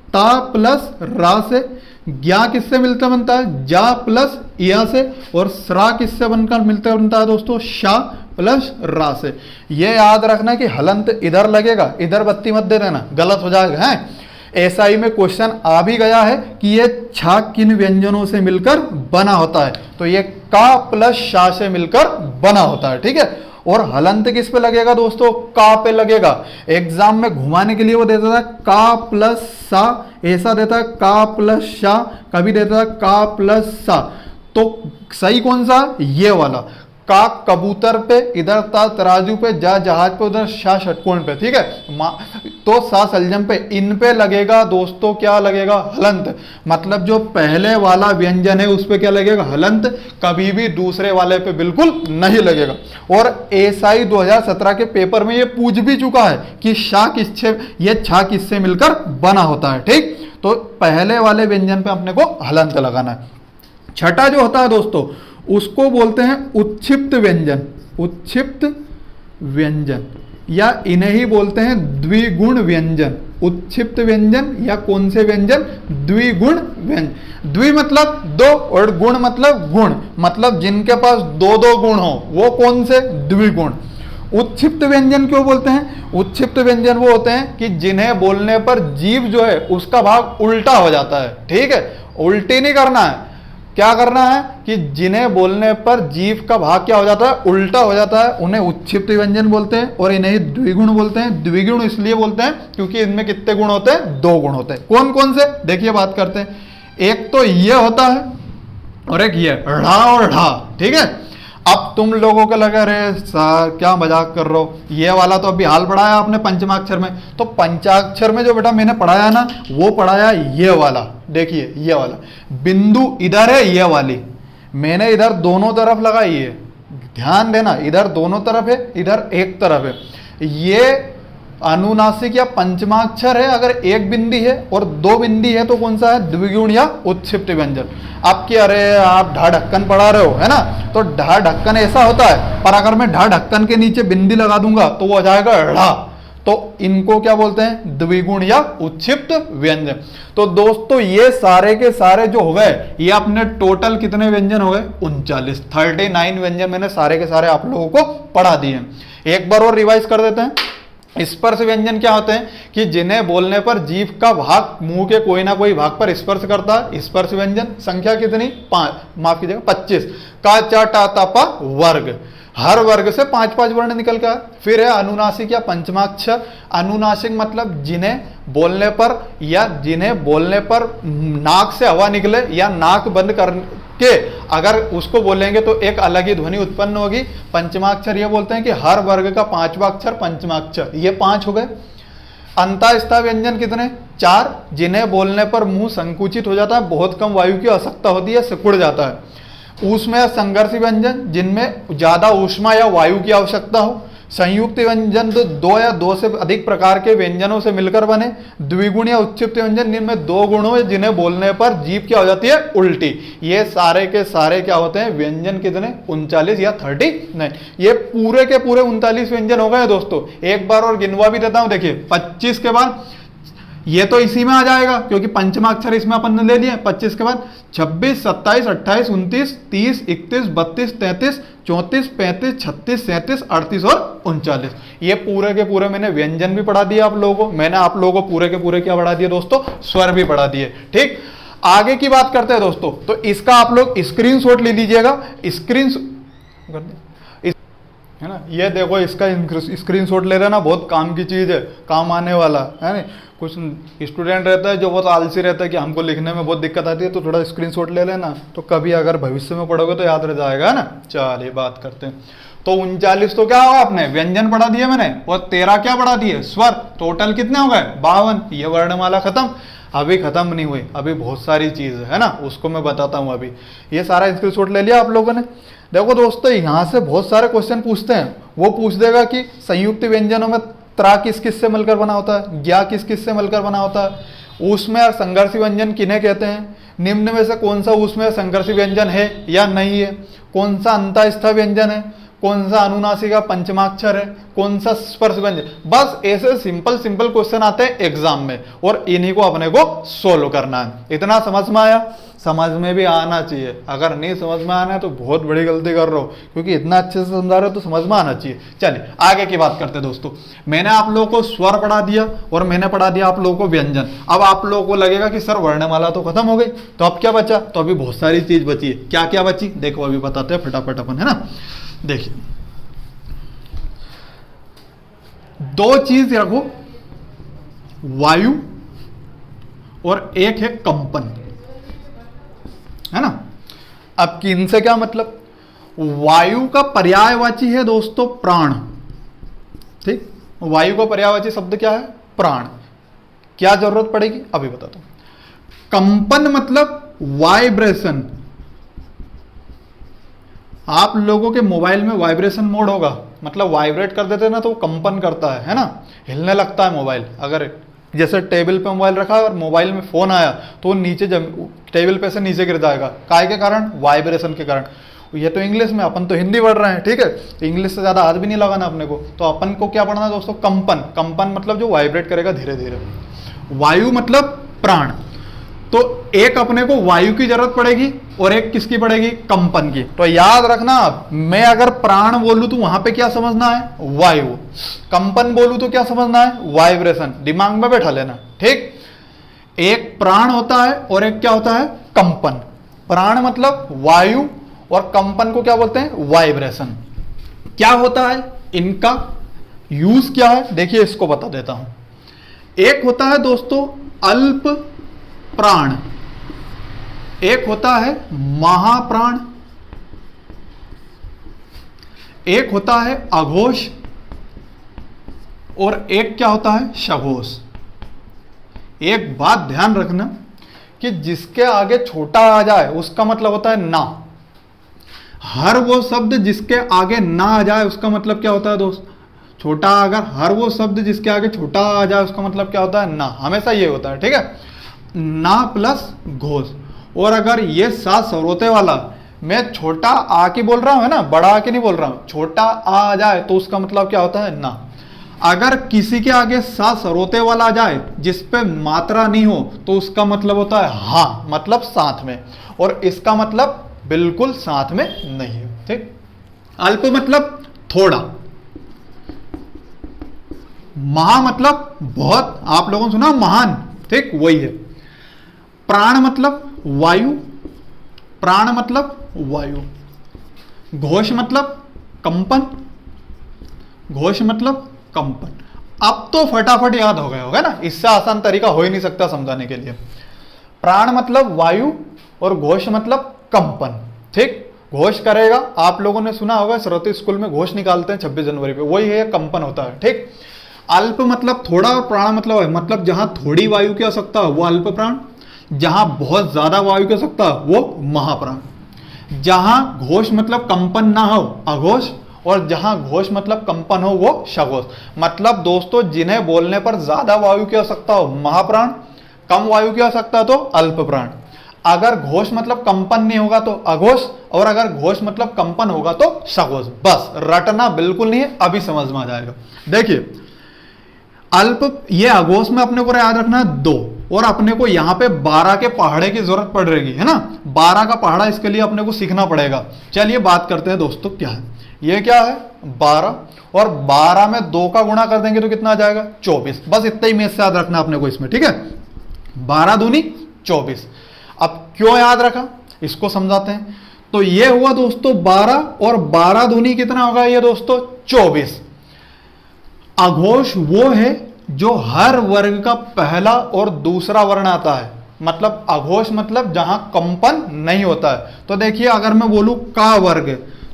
ता प्लस रा से। ज्ञा किससे मिलता बनता है? जा प्लस या से। और स्रा किससे बनकर मिलता बनता है दोस्तों? शा प्लस रा से। ये याद रखना कि हलंत इधर लगेगा, इधर बत्ती मत दे देना, गलत हो जाएगा है। एसआई में क्वेश्चन आ भी गया है कि ये छा किन व्यंजनों से मिलकर बना होता है, तो ये का प्लस शा से मिलकर बना होता है, ठीक है। और हलंत किस पे लगेगा दोस्तों? का पे लगेगा। एग्जाम में घुमाने के लिए वो देता था का प्लस सा, ऐसा देता है का प्लस शा, कभी देता है का प्लस सा। तो सही कौन सा? ये वाला। का कबूतर पे, इधर था तराजू पे, जा जहाज पे, उधर शा षटकोण पे, ठीक है। तो सा सलजम पे, इन पे लगेगा दोस्तों क्या लगेगा? हलंत। मतलब जो पहले वाला व्यंजन है उस पे क्या लगेगा? हलंत। कभी भी दूसरे वाले पे बिल्कुल नहीं लगेगा। और एसआई 2017 के पेपर में ये पूछ भी चुका है कि शा किससे, ये छा किससे मिलकर बना होता है, ठीक। तो पहले वाले व्यंजन पे अपने को हलंत लगाना है। छठा जो होता है दोस्तों उसको बोलते हैं उत्क्षिप्त व्यंजन। उत्क्षिप्त व्यंजन या इन्हें ही बोलते हैं द्विगुण व्यंजन। उत्क्षिप्त व्यंजन या कौन से व्यंजन? द्विगुण व्यंजन। द्वि मतलब 2 और गुण मतलब गुण, मतलब जिनके पास 2-2 गुण हो वो कौन से? द्विगुण। उत्क्षिप्त व्यंजन क्यों बोलते हैं? उत्क्षिप्त व्यंजन वो होते हैं कि जिन्हें बोलने पर जीभ जो है उसका भाग उल्टा हो जाता है, ठीक है। उल्टी नहीं करना है, क्या करना है कि जिन्हें बोलने पर जीभ का भाग क्या हो जाता है? उल्टा हो जाता है, उन्हें उत्क्षिप्त व्यंजन बोलते हैं। और इन्हें द्विगुण बोलते हैं। द्विगुण इसलिए बोलते हैं क्योंकि इनमें कितने गुण होते हैं? 2 गुण होते हैं। कौन कौन से? देखिए बात करते हैं। एक तो ये होता है और एक ये, ढ़ा और ढा, ठीक है। अब तुम लोगों को लगा रहे सर क्या मजाक कर रहे हो, ये वाला तो अभी हाल पढ़ाया आपने पंचमाक्षर में, तो पंचाक्षर में जो बेटा मैंने पढ़ाया ना वो पढ़ाया ये वाला। देखिए ये वाला बिंदु इधर है, ये वाली मैंने इधर दोनों तरफ लगाई है, ध्यान देना, इधर दोनों तरफ है, इधर एक तरफ है। ये अनुनासिक या पंचमाक्षर है अगर एक बिंदी है, और दो बिंदी है तो कौन सा है, द्विगुण या उत्क्षिप्त व्यंजन। आपकी अरे आप ढा ढक्कन पढ़ा रहे हो है ना, तो ढा ढक्कन ऐसा होता है, पर अगर मैं ढा ढक्कन के नीचे बिंदी लगा दूंगा तो वो आ जाएगा ढ़ा। तो इनको क्या बोलते हैं, द्विगुण या उत्क्षिप्त व्यंजन। तो दोस्तों ये सारे के सारे जो हो गए, ये अपने टोटल कितने व्यंजन हो गए, 39, 39 व्यंजन मैंने सारे के सारे आप लोगों को पढ़ा दिए। एक बार और रिवाइज कर देते हैं। स्पर्श व्यंजन क्या होते हैं कि जिन्हें बोलने पर जीभ का भाग मुंह के कोई ना कोई भाग पर स्पर्श करता है, स्पर्श व्यंजन। संख्या कितनी, 5, माफ कीजिएगा 25। का चा टा ता पा वर्ग, हर वर्ग से 5-5 वर्ण निकल कर। फिर है अनुनासिक या पंचमाक्षर। अनुनासिक मतलब जिन्हें बोलने पर या जिन्हें बोलने पर नाक से हवा निकले या नाक बंद करके अगर उसको बोलेंगे तो एक अलग ही ध्वनि उत्पन्न होगी। पंचमाक्षर ये बोलते हैं कि हर वर्ग का 5वां अक्षर पंचमाक्षर। ये 5 हो गए। अंतःस्थ व्यंजन कितने, 4, जिन्हें बोलने पर मुंह संकुचित हो जाता है, बहुत कम वायु की आवश्यकता होती है, सिकुड़ जाता है। ऊष्मा या संघर्षी व्यंजन, जिनमें ज्यादा ऊष्मा या वायु की आवश्यकता हो। संयुक्त व्यंजन तो 2 या 2 से अधिक प्रकार के व्यंजनों से मिलकर बने। द्विगुण या उत्क्षिप्त व्यंजन, जिनमें 2 गुण हो, जिन्हें बोलने पर जीभ क्या हो जाती है, उल्टी। ये सारे के सारे क्या होते हैं, व्यंजन कितने, 39 या 39। ये पूरे के पूरे 39 व्यंजन हो गए दोस्तों। एक बार और गिनवा भी देता हूं, देखिए 25 के बाद ये तो इसी में आ जाएगा क्योंकि पंचमाक्षर इसमें अपन ने ले लिए। 25 के बाद 26, 27, 28, 29, 30, 31, 32, 33, 34, 35, 36, 37, 38 और 39। ये पूरे के पूरे मैंने व्यंजन भी पढ़ा दिया आप लोगों को। मैंने आप लोगों को पूरे के पूरे क्या पढ़ा दिए दोस्तों, स्वर भी पढ़ा दिए। ठीक, आगे की बात करते हैं दोस्तों। तो इसका आप लोग स्क्रीनशॉट ले लीजिएगा, है ना। ये देखो इसका स्क्रीनशॉट ले लेना, बहुत काम की चीज है, काम आने वाला है ना। कुछ स्टूडेंट रहता है जो बहुत आलसी रहता है कि हमको लिखने में बहुत दिक्कत आती है, तो थोड़ा स्क्रीनशॉट ले लेना, तो कभी अगर भविष्य में पढ़ोगे तो याद रह जाएगा, है ना। चलिए बात करते हैं। तो 39 तो क्या होगा, आपने व्यंजन पढ़ा दिए मैंने, और 13 क्या पढ़ा दिए, स्वर। टोटल कितने हो गए, 52। ये वर्णमाला खत्म। अभी खत्म नहीं हुई, अभी बहुत सारी चीज है ना, उसको मैं बताता हूं अभी। ये सारा स्क्रीनशॉट ले लिया आप लोगों ने। देखो दोस्तों, यहां से बहुत सारे क्वेश्चन पूछते हैं। वो पूछ देगा कि संयुक्त व्यंजनों में त्रा किस किस से मिलकर बना होता है, ज्ञा किस किस से मिलकर बना होता है, ऊष्मा और संघर्षी व्यंजन किन्हें कहते हैं, निम्न में से कौन सा ऊष्मा और संघर्षी व्यंजन है या नहीं है, कौन सा अंतःस्थ व्यंजन है, कौन सा अनुनासिक का पंचमाक्षर है, कौन सा स्पर्श व्यंजन। बस ऐसे सिंपल सिंपल क्वेश्चन आते हैं एग्जाम में, और इन्हीं को अपने को सोल्व करना है। इतना समझ में आया, समझ में भी आना चाहिए। अगर नहीं समझ में आना है तो बहुत बड़ी गलती कर रहे हो, क्योंकि इतना अच्छे से समझा रहे हो तो समझ में आना चाहिए। चलिए आगे की बात करते हैं दोस्तों। मैंने आप लोगों को स्वर पढ़ा दिया और मैंने पढ़ा दिया आप लोगों को व्यंजन। अब आप लोगों को लगेगा कि सर वर्णमाला तो खत्म हो गई, तो अब क्या बचा, तो अभी बहुत सारी चीज बची है। क्या क्या बची, देखो अभी बताते हैं फटाफट अपन, है ना। देखिए 2 चीज रखो, वायु और एक है कंपन, है ना। अब इनसे क्या मतलब, वायु का पर्यायवाची है दोस्तों प्राण। ठीक, वायु का पर्यायवाची शब्द क्या है, प्राण। क्या जरूरत पड़ेगी अभी बताता हूं। कंपन मतलब वाइब्रेशन। आप लोगों के मोबाइल में वाइब्रेशन मोड होगा, मतलब वाइब्रेट कर देते हैं ना तो वो कंपन करता है ना, हिलने लगता है मोबाइल। अगर जैसे टेबल पे मोबाइल रखा है और मोबाइल में फोन आया तो वो नीचे टेबल पे से नीचे गिर जाएगा। काय के कारण, वाइब्रेशन के कारण। ये तो इंग्लिश में, अपन तो हिंदी पढ़ रहे हैं, ठीक है। इंग्लिश से ज्यादा हाथ भी नहीं लगाना अपने को। तो अपन को क्या पढ़ना है दोस्तों, कंपन। कंपन मतलब जो वाइब्रेट करेगा धीरे धीरे। वायु मतलब प्राण। तो एक अपने को वायु की जरूरत पड़ेगी और एक किसकी पड़ेगी, कंपन की। तो याद रखना, मैं अगर प्राण बोलूं तो वहां पे क्या समझना है, वायु। कंपन बोलूं तो क्या समझना है, वाइब्रेशन। दिमाग में बैठा लेना, ठीक। एक प्राण होता है और एक क्या होता है, कंपन। प्राण मतलब वायु और कंपन को क्या बोलते हैं, वाइब्रेशन। क्या होता है इनका यूज क्या है, देखिए इसको बता देता हूं। एक होता है दोस्तों अल्प प्राण, एक होता है महाप्राण, एक होता है अघोष, और एक क्या होता है, सघोष। एक बात ध्यान रखना कि जिसके आगे छोटा आ जाए उसका मतलब होता है ना, हर वो शब्द जिसके आगे ना आ जाए उसका मतलब क्या होता है दोस्त? छोटा। अगर हर वो शब्द जिसके आगे छोटा आ जाए उसका मतलब क्या होता है? ना। हमेशा ये होता है, ठीक है, ना प्लस घोष। और अगर ये सात सरोते वाला मैं छोटा आ के बोल रहा हूं, है ना, बड़ा आ के नहीं बोल रहा हूं, छोटा आ जाए तो उसका मतलब क्या होता है? ना। अगर किसी के आगे सात सरोते वाला आ जाए जिस पे मात्रा नहीं हो तो उसका मतलब होता है हाँ, मतलब साथ में, और इसका मतलब बिल्कुल साथ में नहीं है, ठीक। अल्प मतलब थोड़ा, महा मतलब बहुत, आप लोगों ने सुना महान, ठीक, वही है। प्राण मतलब वायु, प्राण मतलब वायु। घोष मतलब कंपन, घोष मतलब कंपन। अब तो फटाफट याद हो गया होगा ना, इससे आसान तरीका हो ही नहीं सकता समझाने के लिए। प्राण मतलब वायु और घोष मतलब कंपन, ठीक। घोष करेगा, आप लोगों ने सुना होगा सरस्वती स्कूल में घोष निकालते हैं 26 जनवरी पे, वही है, कंपन होता है, ठीक। अल्प मतलब थोड़ा और प्राण मतलब जहां थोड़ी वायु की आवश्यकता हो वो अल्प प्राण, जहां बहुत ज्यादा वायु की आवश्यकता हो वो महाप्राण, जहां घोष मतलब कंपन ना हो अघोष, और जहां घोष मतलब कंपन हो वो सघोष। मतलब दोस्तों जिन्हें बोलने पर ज्यादा वायु की आवश्यकता हो महाप्राण, कम वायु की आवश्यकता तो अल्प प्राण। अगर घोष मतलब कंपन नहीं होगा तो अघोष, और अगर घोष मतलब कंपन होगा तो सघोष। बस रटना बिल्कुल नहीं है, अभी समझ में आ जाएगा। देखिए अल्प, ये अघोष में अपने को याद रखना है 2, और अपने को यहां पे 12 के पहाड़े की जरूरत पड़ रहेगी, है ना। 12 का पहाड़ा इसके लिए अपने को सीखना पड़ेगा। चलिए बात करते हैं दोस्तों, क्या है ये, क्या है 12, और 12 में 2 का गुणा कर देंगे तो कितना आ जाएगा? 24। बस इतना ही मेष से याद रखना अपने को इसमें, ठीक है। 12 दूनी 24। अब क्यों याद रखा इसको समझाते हैं। तो ये हुआ दोस्तों 12, और 12 दूनी कितना होगा ये दोस्तों? 24। अघोष वो है जो हर वर्ग का पहला और दूसरा वर्ण आता है, मतलब अघोष मतलब जहां कंपन नहीं होता है। तो देखिए अगर मैं बोलूं का वर्ग,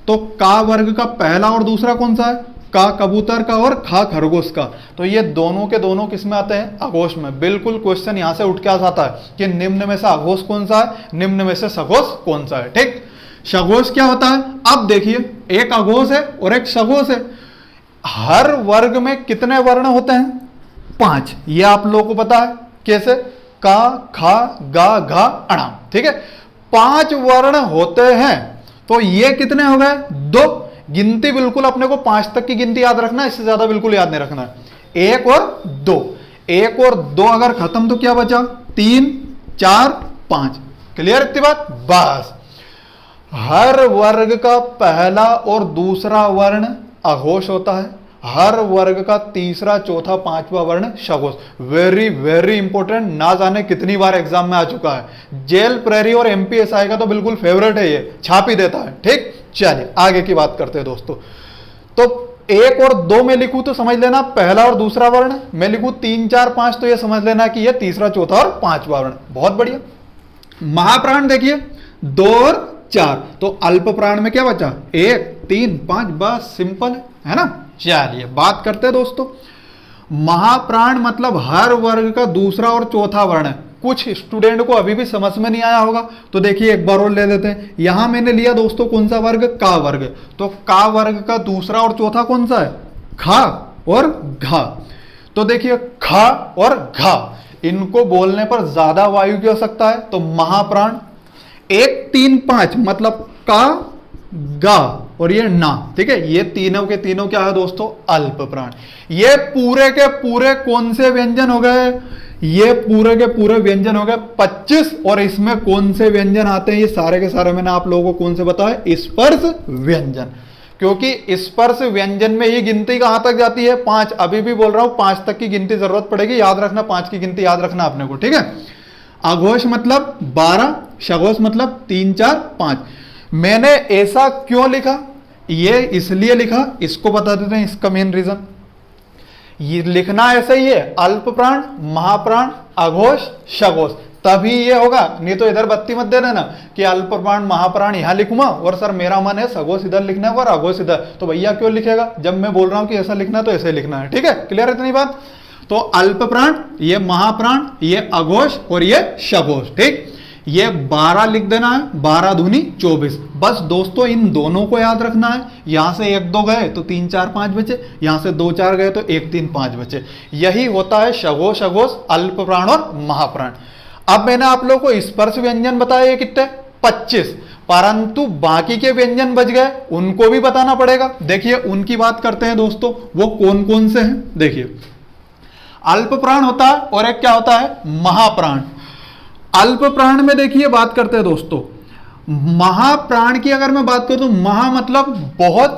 तो का वर्ग का पहला और दूसरा कौन सा है? का कबूतर का और खा खरगोश का। तो ये दोनों के दोनों किस में आते हैं? अघोष में। बिल्कुल क्वेश्चन यहां से उठ के आ जाता है कि निम्न में से अघोष कौन सा है, निम्न में से सघोष कौन सा है, ठीक। सघोष क्या होता है? अब देखिए एक अघोष है और एक सघोष है। हर वर्ग में कितने वर्ण होते हैं? 5। ये आप लोगों को पता है कैसे? का, खा, गा, घा, अणा, ठीक है। 5 वर्ण होते हैं, तो ये कितने हो गए? 2। गिनती बिल्कुल अपने को 5 तक की गिनती याद रखना है, इससे ज्यादा बिल्कुल याद नहीं रखना है। 1 और 2, 1 और 2 अगर खत्म तो क्या बचा? 3, 4, 5। क्लियर इतनी बात? बस हर वर्ग का पहला और दूसरा वर्ण अघोष होता है, हर वर्ग का तीसरा, चौथा, पांचवा वर्ण सघोष। वेरी वेरी इंपॉर्टेंट, ना जाने कितनी बार एग्जाम में आ चुका है। जेल प्रेरी और एमपीएसआई का तो बिल्कुल फेवरेट है, ये छाप ही देता है, ठीक। चलिए आगे की बात करते हैं दोस्तों। तो 1 और 2 में लिखूं तो समझ लेना पहला और दूसरा वर्ण, मैं लिखूं 3, 4, 5 तो ये समझ लेना कि ये तीसरा, चौथा और पांचवा वर्ण। बहुत बढ़िया। महाप्राण देखिए 2 और 4, तो अल्प प्राण में क्या बचा? 1, 3, 5, बस सिंपल है ना। चलिए बात करते हैं दोस्तों। महाप्राण मतलब हर वर्ग का दूसरा और चौथा वर्ण। कुछ स्टूडेंट को अभी भी समझ में नहीं आया होगा, तो देखिए एक बार और ले लेते हैं। यहां मैंने लिया दोस्तों कौन सा वर्ग? का वर्ग। तो का वर्ग का दूसरा और चौथा कौन सा है? खा और घा। तो देखिए खा और घा, इनको बोलने पर ज्यादा वायु की आवश्यकता है, तो महाप्राण। 1, 3, 5 मतलब का, गा और ये ना, ठीक है। ये तीनों के तीनों क्या है दोस्तों? अल्प प्राण। ये पूरे के पूरे कौन से व्यंजन हो गए? ये पूरे के पूरे व्यंजन हो गए 25, और इसमें कौन से व्यंजन आते हैं? ये सारे के सारे मैंने आप लोगों को कौन से बताया? स्पर्श व्यंजन। क्योंकि स्पर्श व्यंजन में ही गिनती कहां तक जाती है? 5। अभी भी बोल रहा हूं 5 तक की गिनती जरूरत पड़ेगी, याद रखना 5 की गिनती याद रखना अपने को, ठीक है। अघोष मतलब 12, सघोष मतलब 3, 4, 5। मैंने ऐसा क्यों लिखा? ये इसलिए लिखा, इसको बता देते हैं इसका मेन रीजन। ये लिखना ऐसा ही है, अल्प प्राण, महाप्राण, अघोष, सघोष, तभी ये होगा। नहीं तो इधर बत्ती मत दे देना कि अल्प प्राण महाप्राण यहां लिखूंगा और सर मेरा मन है सघोष इधर लिखना है और अघोष इधर, तो भैया क्यों लिखेगा? जब मैं बोल रहा हूं कि ऐसा लिखना है तो ऐसे लिखना है, ठीक है। क्लियर है इतनी बात? तो अल्प प्राण, ये महाप्राण, ये अघोष और ये सघोष, ठीक। ये 12 लिख देना है, 12 दूनी 24। बस दोस्तों इन दोनों को याद रखना है। यहां से 1 2 गए तो 3 4 5 बचे, यहां से 2 4 गए तो 1 3 5 बचे। यही होता है सघोष, अघोष, अल्प प्राण और महाप्राण। अब मैंने आप लोगों को स्पर्श व्यंजन बताया ये कितने, 25, परंतु बाकी के व्यंजन बच गए, उनको भी बताना पड़ेगा। देखिए उनकी बात करते हैं दोस्तों, वो कौन कौन से हैं। देखिए अल्प प्राण होता है और एक क्या होता है, महाप्राण। अल्प प्राण में देखिए बात करते हैं दोस्तों, महाप्राण की अगर मैं बात करूं तो महा मतलब बहुत,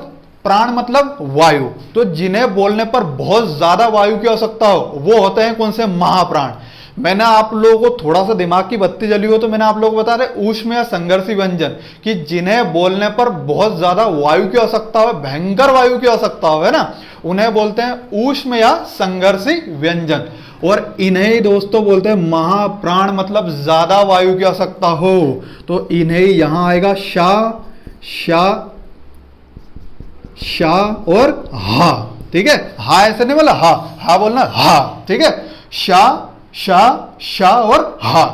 प्राण मतलब वायु। तो जिन्हें बोलने पर बहुत ज्यादा वायु की आवश्यकता हो वो होते हैं कौन से, महाप्राण। मैंने आप लोगों को थोड़ा सा दिमाग की बत्ती जली हो तो मैंने आप लोगों को बता रहे ऊष्म या संघर्षी व्यंजन, कि जिन्हें बोलने पर बहुत ज्यादा वायु की आवश्यकता हो, भयंकर वायु की आवश्यकता हो, है ना, उन्हें बोलते हैं ऊष्म या संघर्षी व्यंजन। और इन्हें ही दोस्तों बोलते हैं महाप्राण, मतलब ज्यादा वायु की आवश्यकता हो तो इन्हें यहां आएगा शा, शा, शा और हा। ठीक है, हा ऐसे नहीं बोला, हा बोलना, हा। ठीक है, शा, शा, शा और हा।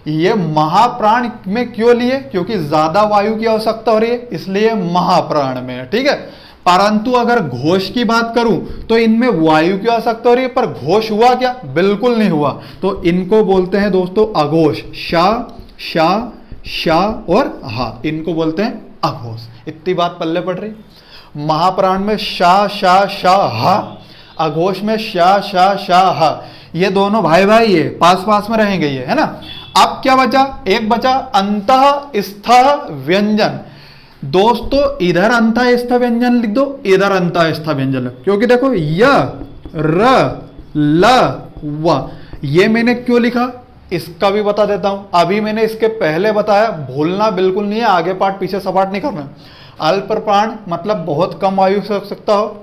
ये महाप्राण में क्यों लिए, क्योंकि ज्यादा वायु की आवश्यकता हो रही है, इसलिए महाप्राण में है। ठीक है, परंतु अगर घोष की बात करूं तो इनमें वायु की आवश्यकता हो रही है, पर घोष हुआ क्या, बिल्कुल नहीं हुआ। तो इनको बोलते हैं दोस्तों अघोष, शा, शा, शा और हा, इनको बोलते हैं अघोष। इतनी बात पल्ले पड़ रही। महाप्राण में शा, शा, शा, हा, अघोष में शा, शा, शा, हा। ये दोनों भाई भाई है, पास पास में रहेंगे ये, है ना। अब क्या बचा, एक बचा अंतः स्थ व्यंजन। दोस्तों इधर अंतः स्थ व्यंजन लिख दो, इधर अंतः स्थ व्यंजन, क्योंकि देखो य, र, ल, व, ये मैंने क्यों लिखा इसका भी बता देता हूं। अभी मैंने इसके पहले बताया, भूलना बिल्कुल नहीं है, आगे पाठ पीछे सपाट नहीं करना। अल्प प्राण मतलब बहुत कम वायु से सकता हो,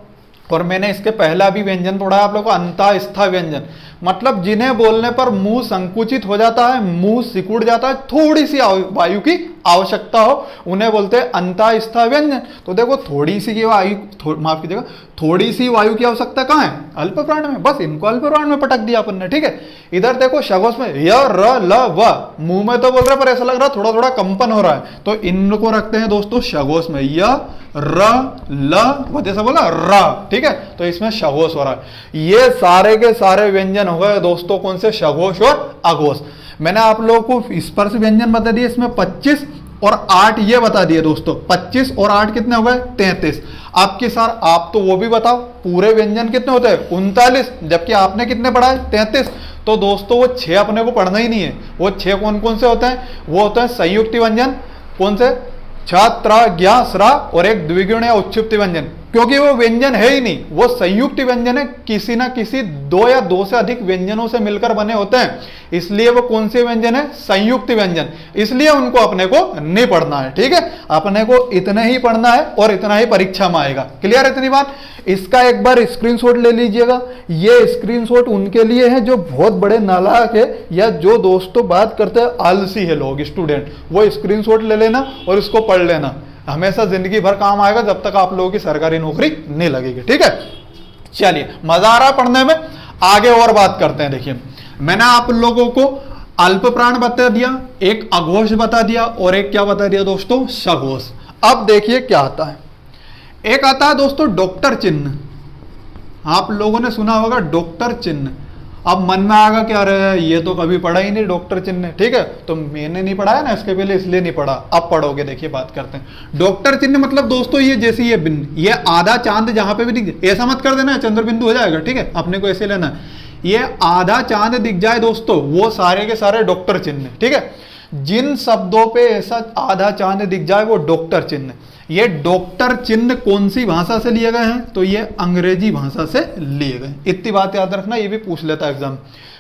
और मैंने इसके पहला भी व्यंजन पढ़ा आप लोगों को, अंतः स्थ व्यंजन, मतलब जिन्हें बोलने पर मुंह संकुचित हो जाता है, मुंह सिकुड़ जाता है, थोड़ी सी वायु की आवश्यकता हो, उन्हें बोलते हैं अंतः स्थ व्यंजन। तो देखो थोड़ी सी वायु, माफ कीजिएगा, थोड़ी सी वायु की आवश्यकता कहाँ है, अल्प प्राण में, बस इनको अल्प प्राण में पटक दिया अपन ने। ठीक है, इधर देखो सघोष में य, र, ल, व, मुंह में तो बोल रहे पर ऐसा लग रहा थोड़ा थोड़ा कंपन हो रहा है, तो इनको रखते हैं दोस्तों सघोष में, य, र, ल, व, जैसा बोला र। ठीक है, तो इसमें सघोष हो रहा है। ये सारे के सारे व्यंजन हो गए दोस्तों कौन से, सघोष और अघोष। मैंने आप लोगों को स्पर्श व्यंजन बता दिए, इसमें 25 और 8 ये बता दिए दोस्तों। 25 और 8 कितने हो गए, 33। आपके सार आप तो वो भी बताओ पूरे व्यंजन कितने होते हैं, 39, जबकि आपने कितने पढ़ा है, 33। तो दोस्तों वो 6 अपने को पढ़ना ही नहीं है। वो 6 कौन कौन से होते हैं, वो होते हैं संयुक्त व्यंजन, कौन से, छ, त्र, ज्ञ, स्रा, और एक द्विगुण या उच्छिप्त व्यंजन, क्योंकि वो व्यंजन है ही नहीं, वो संयुक्त व्यंजन है, किसी ना किसी 2 या 2 से अधिक व्यंजनों से मिलकर बने होते हैं, इसलिए वो कौन से व्यंजन है, संयुक्त व्यंजन, इसलिए उनको अपने को नहीं पढ़ना है। ठीक है, अपने को इतना ही पढ़ना है और इतना ही परीक्षा में आएगा। क्लियर है इतनी बात। इसका एक बार स्क्रीनशॉट ले लीजिएगा। ये स्क्रीनशॉट उनके लिए है जो बहुत बड़े नालायक है, या जो दोस्तों बात करते हैं आलसी है लोग, स्टूडेंट, वो स्क्रीनशॉट ले लेना और इसको पढ़ लेना, हमेशा जिंदगी भर काम आएगा जब तक आप लोगों की सरकारी नौकरी नहीं लगेगी। ठीक है, चलिए मजा आ रहा है पढ़ने में, आगे और बात करते हैं। देखिए मैंने आप लोगों को अल्प प्राण बता दिया, एक अघोष बता दिया, और एक क्या बता दिया दोस्तों, सघोष। अब देखिए क्या आता है, एक आता है दोस्तों डॉक्टर चिन्ह। आप लोगों ने सुना होगा डॉक्टर चिन्ह। अब मन में आएगा कि अरे ये तो कभी पढ़ा ही नहीं डॉक्टर चिन्ह। ठीक है, तो मैंने नहीं पढ़ा है ना इसके पहले, इसलिए नहीं पढ़ा, अब पढ़ोगे। देखिए बात करते हैं डॉक्टर चिन्ह, मतलब दोस्तों ये जैसे ये बिंदु, ये आधा चांद जहां पे भी दिख, ऐसा मत कर देना चंद्र बिंदु हो जाएगा। ठीक है, अपने को ऐसे लेना, ये आधा चांद दिख जाए दोस्तों, वो सारे के सारे डॉक्टर चिन्ह। ठीक है, जिन शब्दों पे ऐसा आधा चांद दिख जाए वो डॉक्टर चिन्ह। ये डॉक्टर चिन्ह कौन सी भाषा से लिए गए हैं, तो ये अंग्रेजी भाषा से लिए गए। इतनी बात याद रखना, ये भी पूछ लेता है एग्जाम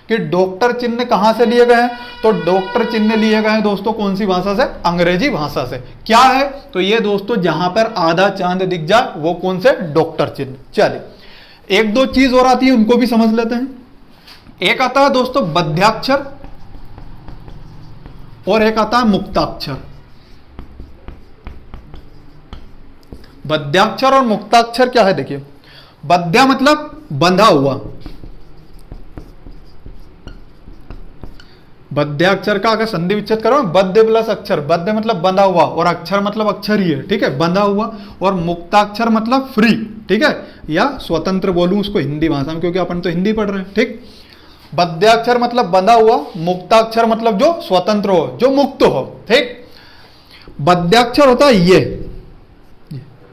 कि डॉक्टर चिन्ह कहां से लिए गए हैं, तो डॉक्टर चिन्ह लिए गए हैं दोस्तों कौन सी भाषा से, अंग्रेजी भाषा से। क्या है, तो ये दोस्तों जहां पर आधा चांद दिख जाए वो कौन से, डॉक्टर चिन्ह। चलिए एक दो चीज और आती है, उनको भी समझ लेते हैं। एक आता है दोस्तों बद्धाक्षर और एक आता है मुक्ताक्षर। बद्धाक्षर और मुक्ताक्षर क्या है, देखिए बद्धा मतलब बंधा हुआ, बद्याक्षर का अगर संधि विच्छेद करो, बद्य प्लस अक्षर, बद्य मतलब बंधा हुआ और अक्षर मतलब अक्षर ही है, ठीक है, बंधा हुआ, और मुक्ताक्षर मतलब फ्री, ठीक है, या स्वतंत्र बोलूं उसको हिंदी भाषा में, क्योंकि अपन तो हिंदी पढ़ रहे हैं, ठीक। बद्याक्षर मतलब बंधा हुआ, मुक्ताक्षर मतलब जो स्वतंत्र हो, जो मुक्त हो, ठीक। बद्याक्षर होता है ये,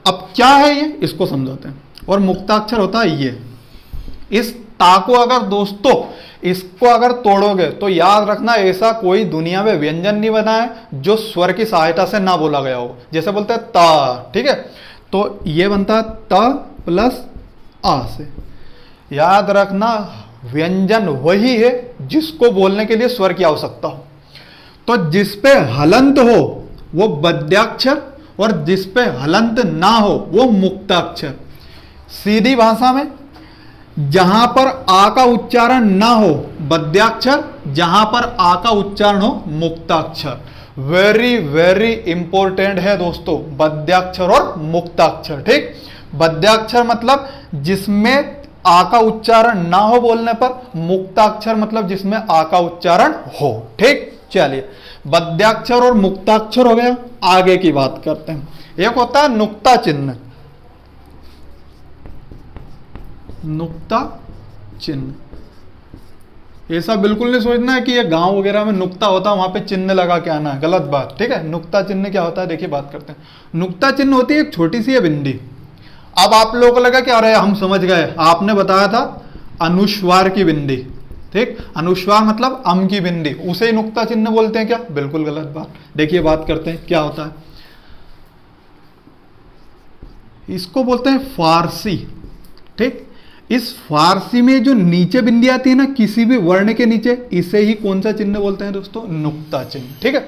अब क्या है ये इसको समझाते हैं, और मुक्ताक्षर होता है ये। इस ता को अगर दोस्तों इसको अगर तोड़ोगे तो याद रखना ऐसा कोई दुनिया में व्यंजन नहीं बना है जो स्वर की सहायता से ना बोला गया हो। जैसे बोलते हैं ता, ठीक है, तो ये बनता है त प्लस आ से। याद रखना व्यंजन वही है जिसको बोलने के लिए स्वर की आवश्यकता हो। तो जिस पे हलंत हो वो बद्याक्षर और जिस पे हलंत ना हो वो मुक्ताक्षर। सीधी भाषा में जहां पर आ का उच्चारण ना हो बद्याक्षर, जहां पर आ का उच्चारण हो मुक्ताक्षर। वेरी वेरी इंपॉर्टेंट है दोस्तों बद्याक्षर और मुक्ताक्षर, ठीक। बद्याक्षर मतलब जिसमें आ का उच्चारण ना हो बोलने पर, मुक्ताक्षर मतलब जिसमें आ का उच्चारण हो, ठीक। चलिए बद्याक्षर और मुक्ताक्षर हो गया, आगे की बात करते हैं। एक होता है नुक्ता चिन्ह। नुक्ता चिन्ह ऐसा बिल्कुल नहीं सोचना है कि ये गांव वगैरह में नुक्ता होता है वहां पे चिन्ह लगा के आना है, गलत बात, ठीक है। नुक्ता चिन्ह क्या होता है देखिए बात करते हैं। नुक्ता चिन्ह होती है एक छोटी सी बिंदी। अब आप लोगों को लगा कि अरे हम समझ गए, आपने बताया था अनुस्वार की बिंदी, ठीक। अनुस्वार मतलब अम की बिंदी, उसे ही नुक्ता चिन्ह बोलते हैं क्या? बिल्कुल गलत बात। देखिए बात करते हैं क्या होता है। इसको बोलते हैं फारसी, ठीक। इस फारसी में जो नीचे बिंदी आती है ना किसी भी वर्ण के नीचे, इसे ही कौन सा चिन्ह बोलते हैं दोस्तों? नुक्ता चिन्ह, ठीक है।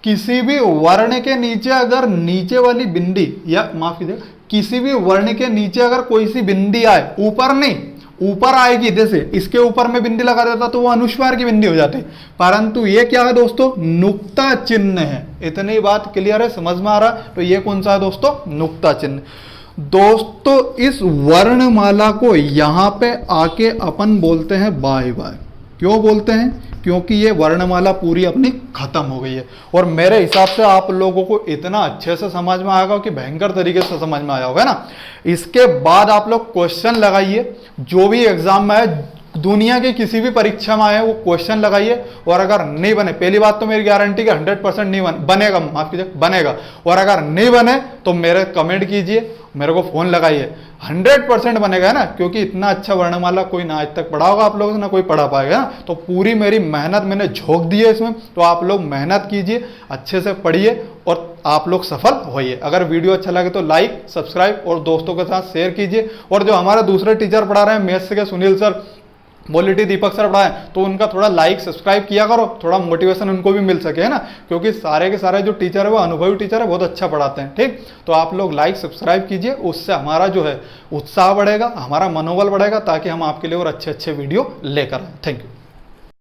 किसी भी वर्ण के नीचे अगर नीचे वाली बिंदी, या माफ कीजिए, किसी भी वर्ण के नीचे अगर कोई सी बिंदी आए, ऊपर नहीं, ऊपर आएगी जैसे इसके ऊपर में बिंदी लगा देता तो वो अनुस्वार की बिंदी हो जाती, परंतु ये क्या है दोस्तों? नुक्ता चिन्ह है। इतनी बात क्लियर है, समझ में आ रहा है? तो ये कौन सा है दोस्तों? नुक्ता चिन्ह। दोस्तों इस वर्णमाला को यहां पे आके अपन बोलते हैं बाय बाय। क्यों बोलते हैं? क्योंकि ये वर्णमाला पूरी अपनी खत्म हो गई है। और मेरे हिसाब से आप लोगों को इतना अच्छे से समझ में आएगा कि भयंकर तरीके से समझ में आया होगा ना। इसके बाद आप लोग क्वेश्चन लगाइए, जो भी एग्जाम में है, दुनिया की किसी भी परीक्षा में आए वो क्वेश्चन लगाइए, और अगर नहीं बने, पहली बात तो मेरी गारंटी कि 100% नहीं बनेगा, माफ कीजिए बनेगा, और अगर नहीं बने तो मेरे कमेंट कीजिए, मेरे को फोन लगाइए, 100% बनेगा, है ना। क्योंकि इतना अच्छा वर्णमाला कोई ना आज तक पढ़ा होगा आप लोगों से, ना कोई पढ़ा पाएगा ना। तो पूरी मेरी मेहनत मैंने झोंक दी है इसमें, तो आप लोग मेहनत कीजिए, अच्छे से पढ़िए और आप लोग सफल होइए। अगर वीडियो अच्छा लगे तो लाइक, सब्सक्राइब और दोस्तों के साथ शेयर कीजिए। और जो हमारे दूसरे टीचर पढ़ा रहे हैं मैथ्स के सुनील सर, मोलिटी दीपक सर पढ़ाएं, तो उनका थोड़ा लाइक सब्सक्राइब किया करो, थोड़ा मोटिवेशन उनको भी मिल सके, है ना। क्योंकि सारे के सारे जो टीचर है वो अनुभवी टीचर है, बहुत अच्छा पढ़ाते हैं, ठीक। तो आप लोग लाइक सब्सक्राइब कीजिए, उससे हमारा जो है उत्साह बढ़ेगा, हमारा मनोबल बढ़ेगा, ताकि हम आपके लिए और अच्छे अच्छे वीडियो लेकर आए। Thank you.